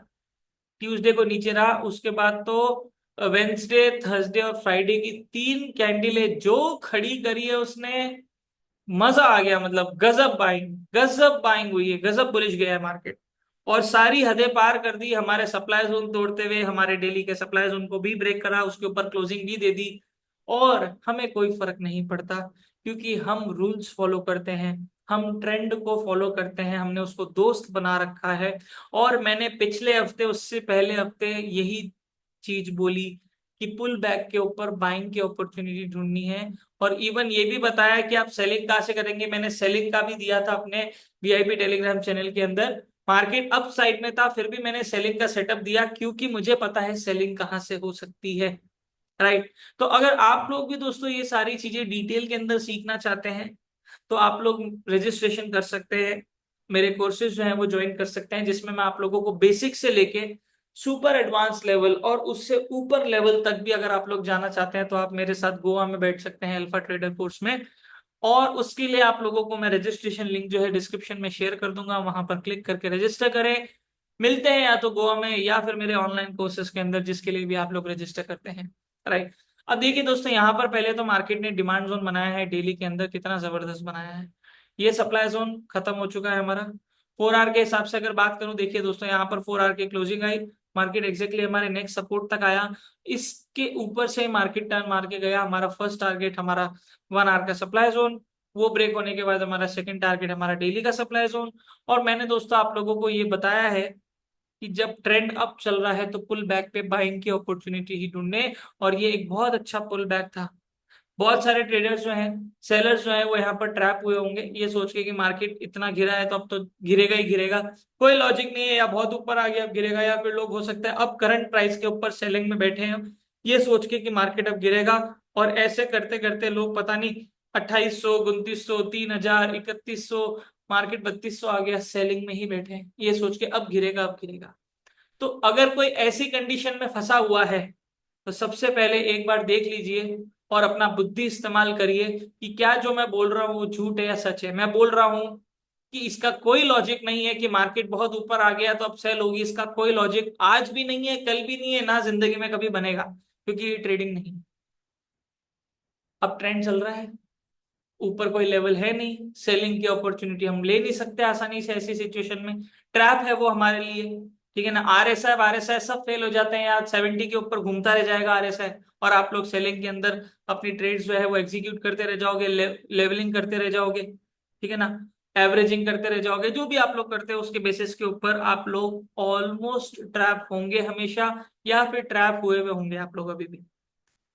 ट्यूसडे को नीचे रहा, उसके बाद तो वेंसडे, थर्सडे और फ्राइडे की 3 कैंडलें जो खड़ी करी है उसने, मजा आ गया। मतलब गजब बाइंग हुई है, गजब बुलिश गया है मार्केट, और सारी हदें पार कर दी। हमारे सप्लाई जोन तोड़ते हुए हमारे डेली के सप्लाई जोन को भी ब्रेक करा, उसके ऊपर क्लोजिंग भी दे दी, और हमें कोई फर्क नहीं पड़ता, क्योंकि हम रूल्स फॉलो करते हैं, हम ट्रेंड को फॉलो करते हैं, हमने उसको दोस्त बना रखा है। और मैंने पिछले हफ्ते, उससे पहले हफ्ते यही चीज बोली कि पुल बैक के ऊपर बाइंग की अपॉर्चुनिटी ढूंढनी है, और इवन ये भी बताया कि आप सेलिंग कहाँ से करेंगे। मैंने सेलिंग का भी दिया था अपने वीआईपी टेलीग्राम चैनल के अंदर। मार्केट अप साइड में था, फिर भी मैंने सेलिंग का सेटअप दिया, क्योंकि मुझे पता है सेलिंग कहाँ से हो सकती है। राइट। तो अगर आप लोग भी दोस्तों ये सारी चीजें डिटेल के अंदर सीखना चाहते हैं, तो आप लोग रजिस्ट्रेशन कर सकते हैं, मेरे कोर्सेज जो हैं वो ज्वाइन कर सकते हैं, जिसमें मैं आप लोगों को बेसिक से लेके सुपर एडवांस लेवल और उससे ऊपर लेवल तक भी अगर आप लोग जाना चाहते हैं, तो आप मेरे साथ गोवा में बैठ सकते हैं अल्फा ट्रेडर कोर्स में। और उसके लिए आप लोगों को मैं रजिस्ट्रेशन लिंक जो है डिस्क्रिप्शन में शेयर कर दूंगा, वहां पर क्लिक करके रजिस्टर करें। मिलते हैं या तो गोवा में या फिर मेरे ऑनलाइन कोर्सेज के अंदर, जिसके लिए भी आप लोग रजिस्टर करते हैं। राइट। अब देखिए दोस्तों, यहाँ पर पहले तो मार्केट ने डिमांड जोन बनाया है डेली के अंदर, कितना जबरदस्त बनाया है। ये सप्लाई जोन खत्म हो चुका है हमारा। 4 आवर के हिसाब से अगर बात करूं, देखिए दोस्तों, यहाँ पर 4 आवर की क्लोजिंग आई, मार्केट एग्जैक्टली हमारे नेक्स्ट सपोर्ट तक आया, इसके ऊपर से मार्केट टर्न मार के गया। हमारा फर्स्ट टारगेट, हमारा 1 आवर का सप्लाई जोन, वो ब्रेक होने के बाद हमारा सेकंड टारगेट हमारा डेली का सप्लाई जोन। और मैंने दोस्तों आप लोगों को ये बताया है कि जब ट्रेंड अप चल रहा है तो पुल बैक पे बाइंग की अपॉर्चुनिटी ही ढूंढने, और ये एक बहुत अच्छा पुल बैक था। बहुत सारे ट्रेडर्स जो हैं, सेलर्स जो हैं, वो यहाँ पर ट्रैप हुए होंगे ये सोच के कि मार्केट इतना गिरा है तो अब तो गिरेगा ही गिरेगा, कोई लॉजिक नहीं है, या बहुत ऊपर आ गया अब गिरेगा, या फिर लोग हो सकता है अब करंट प्राइस के ऊपर सेलिंग में बैठे हैं ये सोच के कि मार्केट अब गिरेगा। और ऐसे करते करते लोग पता नहीं 2800, 2900, 3000, 3100, मार्केट 3200 आ गया, सेलिंग में ही बैठे हैं ये सोच के अब गिरेगा अब गिरेगा। तो अगर कोई ऐसी कंडीशन में फंसा हुआ है, तो सबसे पहले एक बार देख लीजिए और अपना बुद्धि इस्तेमाल करिए कि क्या जो मैं बोल रहा हूं वो झूठ है या सच है। मैं बोल रहा हूं कि इसका कोई लॉजिक नहीं है कि मार्केट बहुत ऊपर आ गया तो अब सेल होगी, इसका कोई लॉजिक आज भी नहीं है, कल भी नहीं है, ना जिंदगी में कभी बनेगा, क्योंकि ये ट्रेडिंग नहीं। अब ट्रेंड चल रहा है, ऊपर कोई लेवल है नहीं, सेलिंग की अपॉर्चुनिटी हम ले नहीं सकते आसानी से, ऐसी सिचुएशन में ट्रैप है वो हमारे लिए। ठीक है ना, आरएसआई सब फेल हो जाते हैं यार, 70 के ऊपर घूमता रह जाएगा आरएसआई, और आप लोग सेलिंग के अंदर अपनी ट्रेड्स जो है वो एग्जीक्यूट करते रह जाओगे, लेवलिंग करते रह जाओगे। ठीक है ना, एवरेजिंग करते रह जाओगे, जो भी आप लोग करते हो उसके बेसिस के ऊपर आप लोग ऑलमोस्ट ट्रैप होंगे हमेशा, या फिर ट्रैप हुए हुए होंगे आप लोग अभी भी।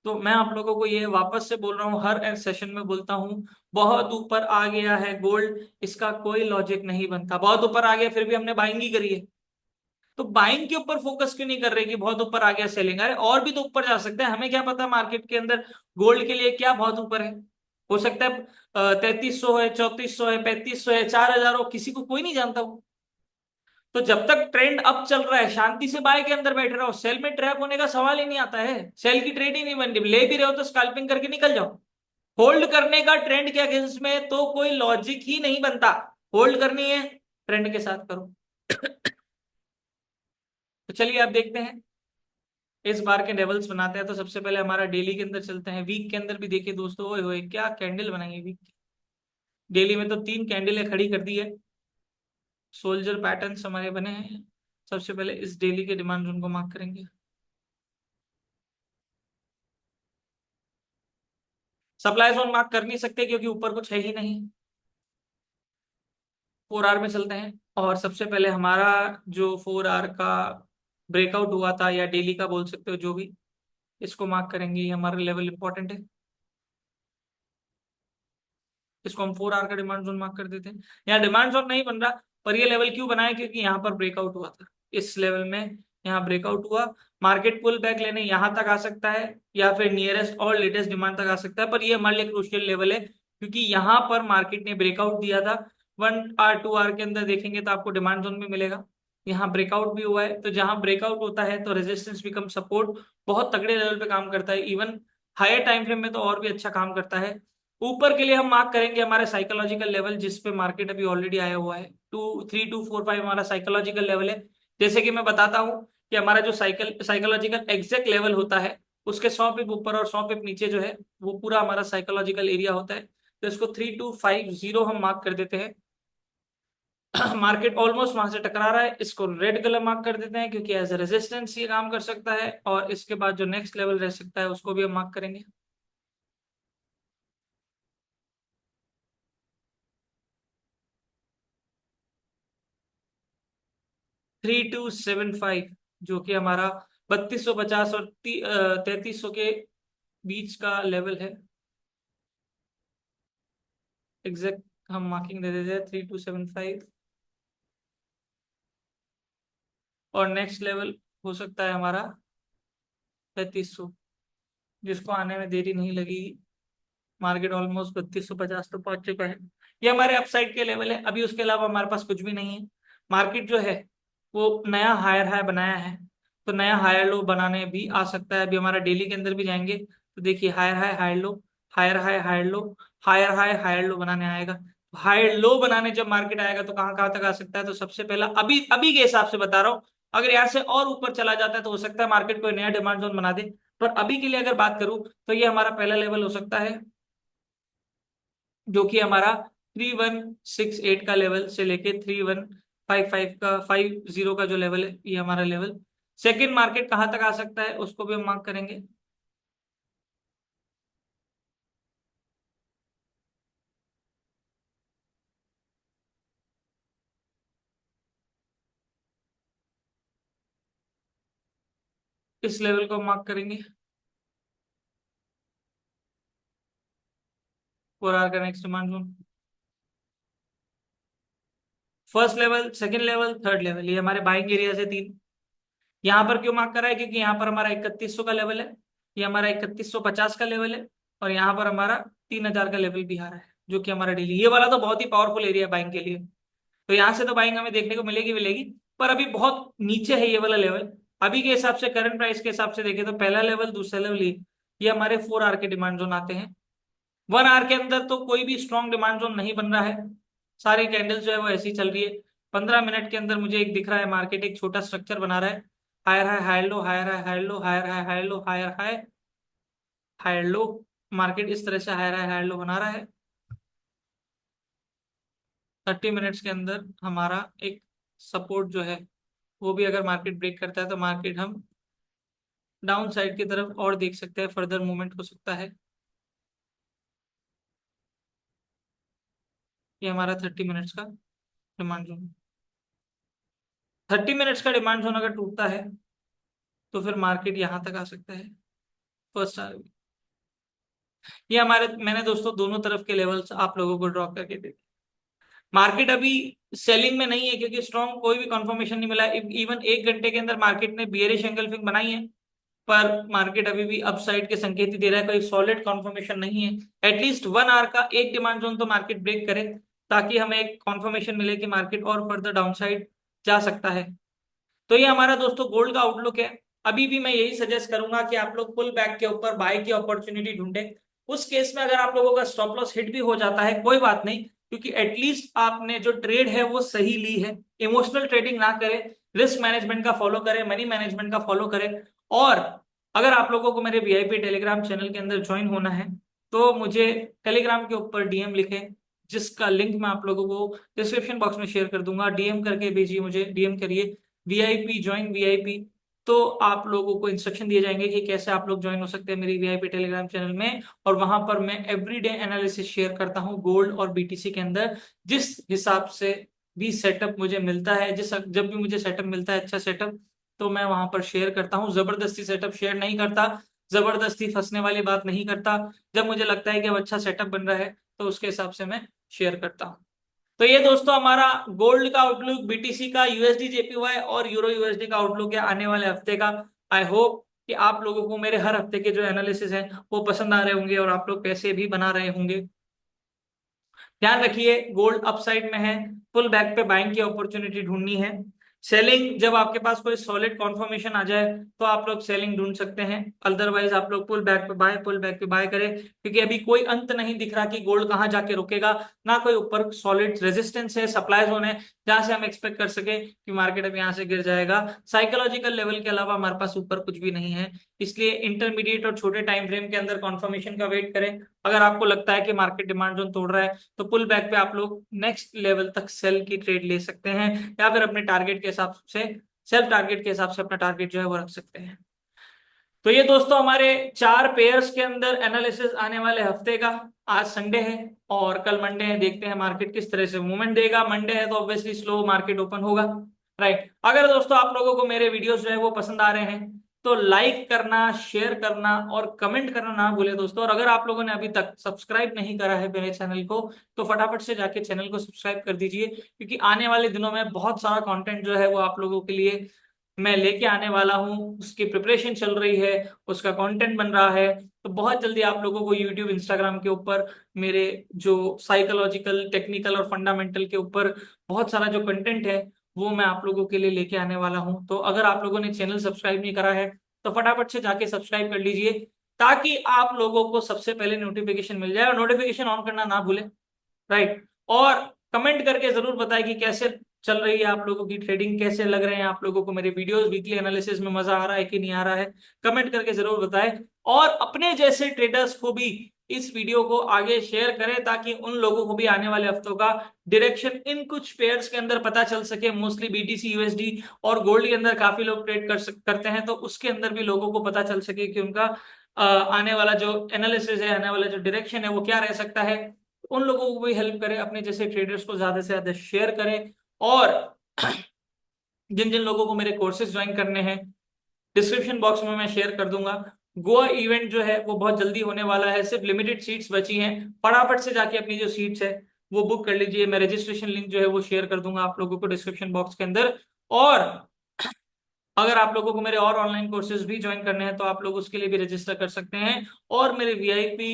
तो मैं आप लोगों को ये वापस से बोल रहा हूँ, हर सेशन में बोलता हूँ, बहुत ऊपर आ गया है गोल्ड, इसका कोई लॉजिक नहीं बनता। बहुत ऊपर आ गया फिर भी हमने बाइंग ही करी है, तो बाइंग के ऊपर फोकस क्यों नहीं कर रहे कि बहुत ऊपर आ गया सेलिंग? अरे और भी तो ऊपर जा सकते हैं, हमें क्या पता मार्केट के अंदर गोल्ड के लिए क्या बहुत ऊपर है। हो सकता है 3300 है, 3400 है, 3500 है, 4000 हो, किसी को कोई नहीं जानता वो। तो जब तक ट्रेंड अप चल रहा है शांति से बाय के अंदर बैठ रहा हो, सेल में ट्रैप होने का सवाल ही नहीं आता है, सेल की ट्रेड ही नहीं बन रही, ले भी रहे हो तो स्कैल्पिंग करके निकल जाओ। होल्ड करने का ट्रेंड के अगेंस्ट में तो कोई लॉजिक ही नहीं बनता, होल्ड करनी है ट्रेंड के साथ करो। तो चलिए आप देखते हैं इस बार के लेवल्स बनाते हैं। तो सबसे पहले हमारा डेली के अंदर चलते हैं, वीक के अंदर भी देखिए दोस्तों, ओए होए क्या कैंडल बनाई है वीक। डेली में तो 3 कैंडलें खड़ी कर दी है, सोल्जर पैटर्न्स हमारे बने हैं। सबसे पहले इस डेली के डिमांड जोन को मार्क करेंगे। सप्लाई जोन मार्क कर नहीं सकते क्योंकि ऊपर कुछ है ही नहीं। 4 आवर में चलते हैं, और सबसे पहले हमारा जो 4 आवर का ब्रेकआउट हुआ था, या डेली का बोल सकते हो जो भी, इसको मार्क करेंगे, ये हमारा लेवल इंपॉर्टेंट है। इसको हम 4 आवर का डिमांड जोन मार्क कर देते हैं। यहाँ डिमांड जोन नहीं बन रहा, पर ये लेवल क्यों बनाया, क्योंकि यहाँ पर ब्रेकआउट हुआ था, इस लेवल में यहाँ ब्रेकआउट हुआ। मार्केट पुल बैक लेने यहाँ तक आ सकता है, या फिर नियरेस्ट और लेटेस्ट डिमांड तक आ सकता है, पर ये हमारे लिए क्रूशियल लेवल है, क्योंकि यहाँ पर मार्केट ने ब्रेकआउट दिया था। 1 आवर 2 आवर के अंदर देखेंगे तो आपको डिमांड जोन में मिलेगा, यहाँ ब्रेकआउट भी हुआ है, तो जहां ब्रेकआउट होता है तो रेजिस्टेंस बिकम सपोर्ट, बहुत तगड़े लेवल पे काम करता है। इवन हायर टाइम फ्रेम में तो और भी अच्छा काम करता है। ऊपर के लिए हम मार्क करेंगे हमारे साइकोलॉजिकल लेवल, जिस पे मार्केट अभी ऑलरेडी आया हुआ है। 23245 हमारा साइकोलॉजिकल लेवल है। जैसे कि मैं बताता हूँ कि हमारा जो साइकोलॉजिकल एग्जैक्ट लेवल होता है, उसके 100 पिप ऊपर और 100 पिप नीचे जो है वो पूरा हमारा साइकोलॉजिकल एरिया होता है। तो इसको 3250 हम मार्क कर देते हैं। मार्केट ऑलमोस्ट वहां से टकरा रहा है, इसको रेड कलर मार्क कर देते हैं, क्योंकि एज ए रेजिस्टेंस ये काम कर सकता है। और इसके बाद जो नेक्स्ट लेवल रह सकता है उसको भी हम मार्क करेंगे। 3275, जो कि हमारा 3250 और 3300 के बीच का लेवल है। एग्जैक्ट हम मार्किंग दे देते हैं 3275। और नेक्स्ट लेवल हो सकता है हमारा 3300, जिसको आने में देरी नहीं लगेगी। मार्केट ऑलमोस्ट 3250 तो पहुंच चुका है। ये हमारे अपसाइड के लेवल है। अभी उसके अलावा हमारे पास कुछ भी नहीं है। मार्केट जो है वो नया हायर हाई बनाया है, तो नया हायर लो बनाने भी आ सकता है। अभी हमारा डेली के अंदर भी जाएंगे तो देखिए higher high higher low, higher high higher low, higher high higher low बनाने आएगा। हायर लो बनाने जब मार्केट आएगा तो कहाँ कहाँ तक आ सकता है? तो सबसे पहला अभी अभी के हिसाब से बता रहा हूँ, अगर यहाँ से और ऊपर चला जाता है तो हो सकता है मार्केट कोई नया डिमांड जोन बना दे। पर अभी के लिए अगर बात करूं तो ये हमारा पहला लेवल हो सकता है, जो कि हमारा 3168 का लेवल से लेके 3155 का 50 का जो लेवल है, ये हमारा लेवल। सेकंड मार्केट कहाँ तक आ सकता है उसको भी हम मार्क करेंगे। इस लेवल को मार्क करेंगे। 4 आवर का next demand zone, first level, second level, third level, ये हमारे बाइंग एरिया से तीन। यहाँ पर क्यों मार्क करा है? क्योंकि यहाँ पर हमारा 3100 का लेवल है, ये हमारा 3150 का लेवल है, और यहाँ पर हमारा 3000 का लेवल भी आ रहा है, जो कि हमारा डेली। ये वाला तो बहुत ही पावरफुल एरिया है बाइंग के लिए। तो यहाँ से तो बाइंग हमें देखने को मिलेगी मिलेगी, पर अभी बहुत नीचे है ये वाला लेवल। अभी के हिसाब से, करंट प्राइस के हिसाब से देखें तो पहला लेवल, दूसरा लेवल, ये हमारे 4 आवर के डिमांड जोन आते हैं। 1 आवर के अंदर तो कोई भी स्ट्रॉन्ग डिमांड जोन नहीं बन रहा है, सारी कैंडल्स जो है वो ऐसी चल रही है। 15 मिनट के अंदर मुझे एक दिख रहा है मार्केट एक छोटा स्ट्रक्चर बना रहा है। Higher high higher low, higher high higher low, higher high higher low, higher high higher low. Market इस तरह से हायर हाई हायर लो बना रहा है। 30 मिनट्स के अंदर हमारा एक सपोर्ट जो है वो भी अगर मार्केट ब्रेक करता है तो मार्केट हम डाउन साइड की तरफ और देख सकते हैं, फर्दर मूवमेंट हो सकता है। ये हमारा 30 मिनट्स का डिमांड जोन। 30 मिनट्स का डिमांड जोन अगर टूटता है तो फिर मार्केट यहाँ तक आ सकता है, फर्स्ट आवर। ये हमारे, मैंने दोस्तों दोनों तरफ के लेवल्स आप लोगों को ड्रॉ करके दे। मार्केट अभी सेलिंग में नहीं है, क्योंकि स्ट्रॉन्ग कोई भी कंफर्मेशन नहीं मिला। इवन 1 घंटे के अंदर मार्केट ने बियरिश एंगल्फिंग बनाई है, पर मार्केट अभी भी अपसाइड के संकेत ही दे रहा है, कोई सॉलिड कंफर्मेशन नहीं है। एटलीस्ट 1 आवर का एक डिमांड जोन तो मार्केट ब्रेक करे, ताकि हमें एक कंफर्मेशन मिले कि मार्केट और फर्दर डाउनसाइड जा सकता है। तो ये हमारा दोस्तों गोल्ड का आउटलुक है। अभी भी मैं यही सजेस्ट करूंगा कि आप लोग पुल बैक के ऊपर बाय की अपॉर्चुनिटी ढूंढे। उस केस में अगर आप लोगों का स्टॉप लॉस हिट भी हो जाता है कोई बात नहीं, क्योंकि एटलीस्ट आपने जो ट्रेड है वो सही ली है। इमोशनल ट्रेडिंग ना करें, रिस्क मैनेजमेंट का फॉलो करें, मनी मैनेजमेंट का फॉलो करें। और अगर आप लोगों को मेरे वीआईपी टेलीग्राम चैनल के अंदर ज्वाइन होना है तो मुझे टेलीग्राम के ऊपर डीएम लिखें, जिसका लिंक मैं आप लोगों को डिस्क्रिप्शन बॉक्स में शेयर कर दूंगा। डीएम करके भेजिए, मुझे डीएम करिए, वीआईपी ज्वाइन वीआईपी। तो आप लोगों को इंस्ट्रक्शन दिए जाएंगे कि कैसे आप लोग ज्वाइन हो सकते हैं मेरी वीआईपी टेलीग्राम चैनल में। और वहां पर मैं एवरीडे एनालिसिस शेयर करता हूं गोल्ड और बीटीसी के अंदर। जिस हिसाब से भी सेटअप मुझे मिलता है, जिस जब भी मुझे सेटअप मिलता है अच्छा सेटअप, तो मैं वहां पर शेयर करता हूं। जबरदस्ती सेटअप शेयर नहीं करता, जबरदस्ती फंसने वाली बात नहीं करता। जब मुझे लगता है कि अब अच्छा सेटअप बन रहा है तो उसके हिसाब से मैं शेयर करता हूं। तो ये दोस्तों हमारा गोल्ड का आउटलुक, बीटीसी का, यूएसडी जेपीवाई और यूरो यूएसडी का आउटलुक है आने वाले हफ्ते का। आई होप कि आप लोगों को मेरे हर हफ्ते के जो एनालिसिस हैं वो पसंद आ रहे होंगे और आप लोग पैसे भी बना रहे होंगे। ध्यान रखिए, गोल्ड अपसाइड में है, पुल बैक पे बाइंग की अपॉर्चुनिटी ढूंढनी है। सेलिंग जब आपके पास कोई सॉलिड कॉन्फर्मेशन आ जाए तो आप लोग सेलिंग ढूंढ सकते हैं, अदरवाइज आप लोग पुल बैक पे बाय, पुल बैक पे बाय करें, क्योंकि अभी कोई अंत नहीं दिख रहा कि गोल्ड कहाँ जाके रुकेगा, ना कोई ऊपर सॉलिड रेजिस्टेंस है, सप्लाई जोन है जहां से हम एक्सपेक्ट कर सके कि मार्केट अब यहाँ से गिर जाएगा। साइकोलॉजिकल लेवल के अलावा हमारे पास ऊपर कुछ भी नहीं है, इसलिए इंटरमीडिएट और छोटे टाइम फ्रेम के अंदर कॉन्फर्मेशन का वेट करें। अगर आपको लगता है कि मार्केट डिमांड जोन तोड़ रहा है तो पुल बैक पे आप लोग नेक्स्ट लेवल तक सेल की ट्रेड ले सकते हैं, या फिर अपने टारगेट के हिसाब से, सेल्फ टारगेट के हिसाब से अपना टारगेट जो है वो रख सकते हैं। तो ये दोस्तों हमारे 4 पेयर्स के अंदर एनालिसिस आने वाले हफ्ते का। आज संडे है और कल मंडे है, देखते हैं मार्केट किस तरह से मूवमेंट देगा। मंडे है तो ऑब्वियसली स्लो मार्केट ओपन होगा, राइट। अगर दोस्तों आप लोगों को मेरे वीडियोस जो है वो पसंद आ रहे हैं तो लाइक करना, शेयर करना और कमेंट करना ना भूले दोस्तों। और अगर आप लोगों ने अभी तक सब्सक्राइब नहीं करा है मेरे चैनल को तो फटाफट से जाके चैनल को सब्सक्राइब कर दीजिए, क्योंकि आने वाले दिनों में बहुत सारा कंटेंट जो है वो आप लोगों के लिए मैं लेके आने वाला हूँ। उसकी प्रिपरेशन चल रही है, उसका कंटेंट बन रहा है, तो बहुत जल्दी आप लोगों को यूट्यूब, इंस्टाग्राम के ऊपर मेरे जो साइकोलॉजिकल, टेक्निकल और फंडामेंटल के ऊपर बहुत सारा जो कंटेंट है वो मैं आप लोगों के लिए लेके आने वाला हूँ। तो अगर आप लोगों ने चैनल सब्सक्राइब नहीं करा है तो फटाफट से जाके सब्सक्राइब कर लीजिए, ताकि आप लोगों को सबसे पहले नोटिफिकेशन मिल जाए। और नोटिफिकेशन ऑन करना ना भूलें, राइट। और कमेंट करके जरूर बताएं कि कैसे चल रही है आप लोगों की ट्रेडिंग, कैसे लग रहे हैं आप लोगों को मेरे वीडियोस, वीकली एनालिसिस में मजा आ रहा है कि नहीं आ रहा है, कमेंट करके जरूर बताएं। और अपने जैसे ट्रेडर्स को भी इस वीडियो को आगे शेयर करें, ताकि उन लोगों को भी आने वाले हफ्तों का डायरेक्शन इन कुछ पेयर्स के अंदर पता चल सके। मोस्टली बीटीसी, यूएसडी और गोल्ड के अंदर काफी लोग ट्रेड करते हैं, तो उसके अंदर भी लोगों को पता चल सके कि उनका आने वाला जो एनालिसिस है, आने वाला जो डायरेक्शन है वो क्या रह सकता है। उन लोगों को भी हेल्प करें, अपने जैसे ट्रेडर्स को ज्यादा से ज्यादा शेयर करें। और जिन जिन लोगों को मेरे कोर्सेज ज्वाइन करने हैं डिस्क्रिप्शन बॉक्स में मैं शेयर कर दूंगा। गोवा इवेंट जो है वो बहुत जल्दी होने वाला है, सिर्फ लिमिटेड सीट्स बची हैं, फटाफट से जाके अपनी जो सीट्स है वो बुक कर लीजिए। मैं रजिस्ट्रेशन लिंक जो है वो शेयर कर दूंगा आप लोगों को डिस्क्रिप्शन बॉक्स के अंदर। और अगर आप लोगों को मेरे और ऑनलाइन कोर्सेज भी ज्वाइन करने हैं तो आप लोग उसके लिए भी रजिस्टर कर सकते हैं। और मेरे वीआईपी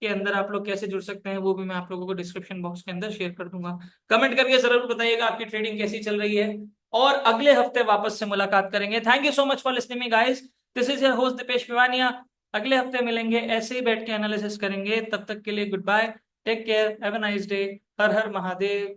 के अंदर आप लोग कैसे जुड़ सकते हैं वो भी मैं आप लोगों को डिस्क्रिप्शन बॉक्स के अंदर शेयर कर दूंगा। कमेंट करके जरूर बताइएगा आपकी ट्रेडिंग कैसी चल रही है। और अगले हफ्ते वापस से मुलाकात करेंगे। Thank you so much for listening guys, this is your host Deepesh Piwania. अगले हफ्ते मिलेंगे, ऐसे ही बैठ के एनालिसिस करेंगे। तब तक के लिए goodbye, take care, have a nice day. हर हर महादेव।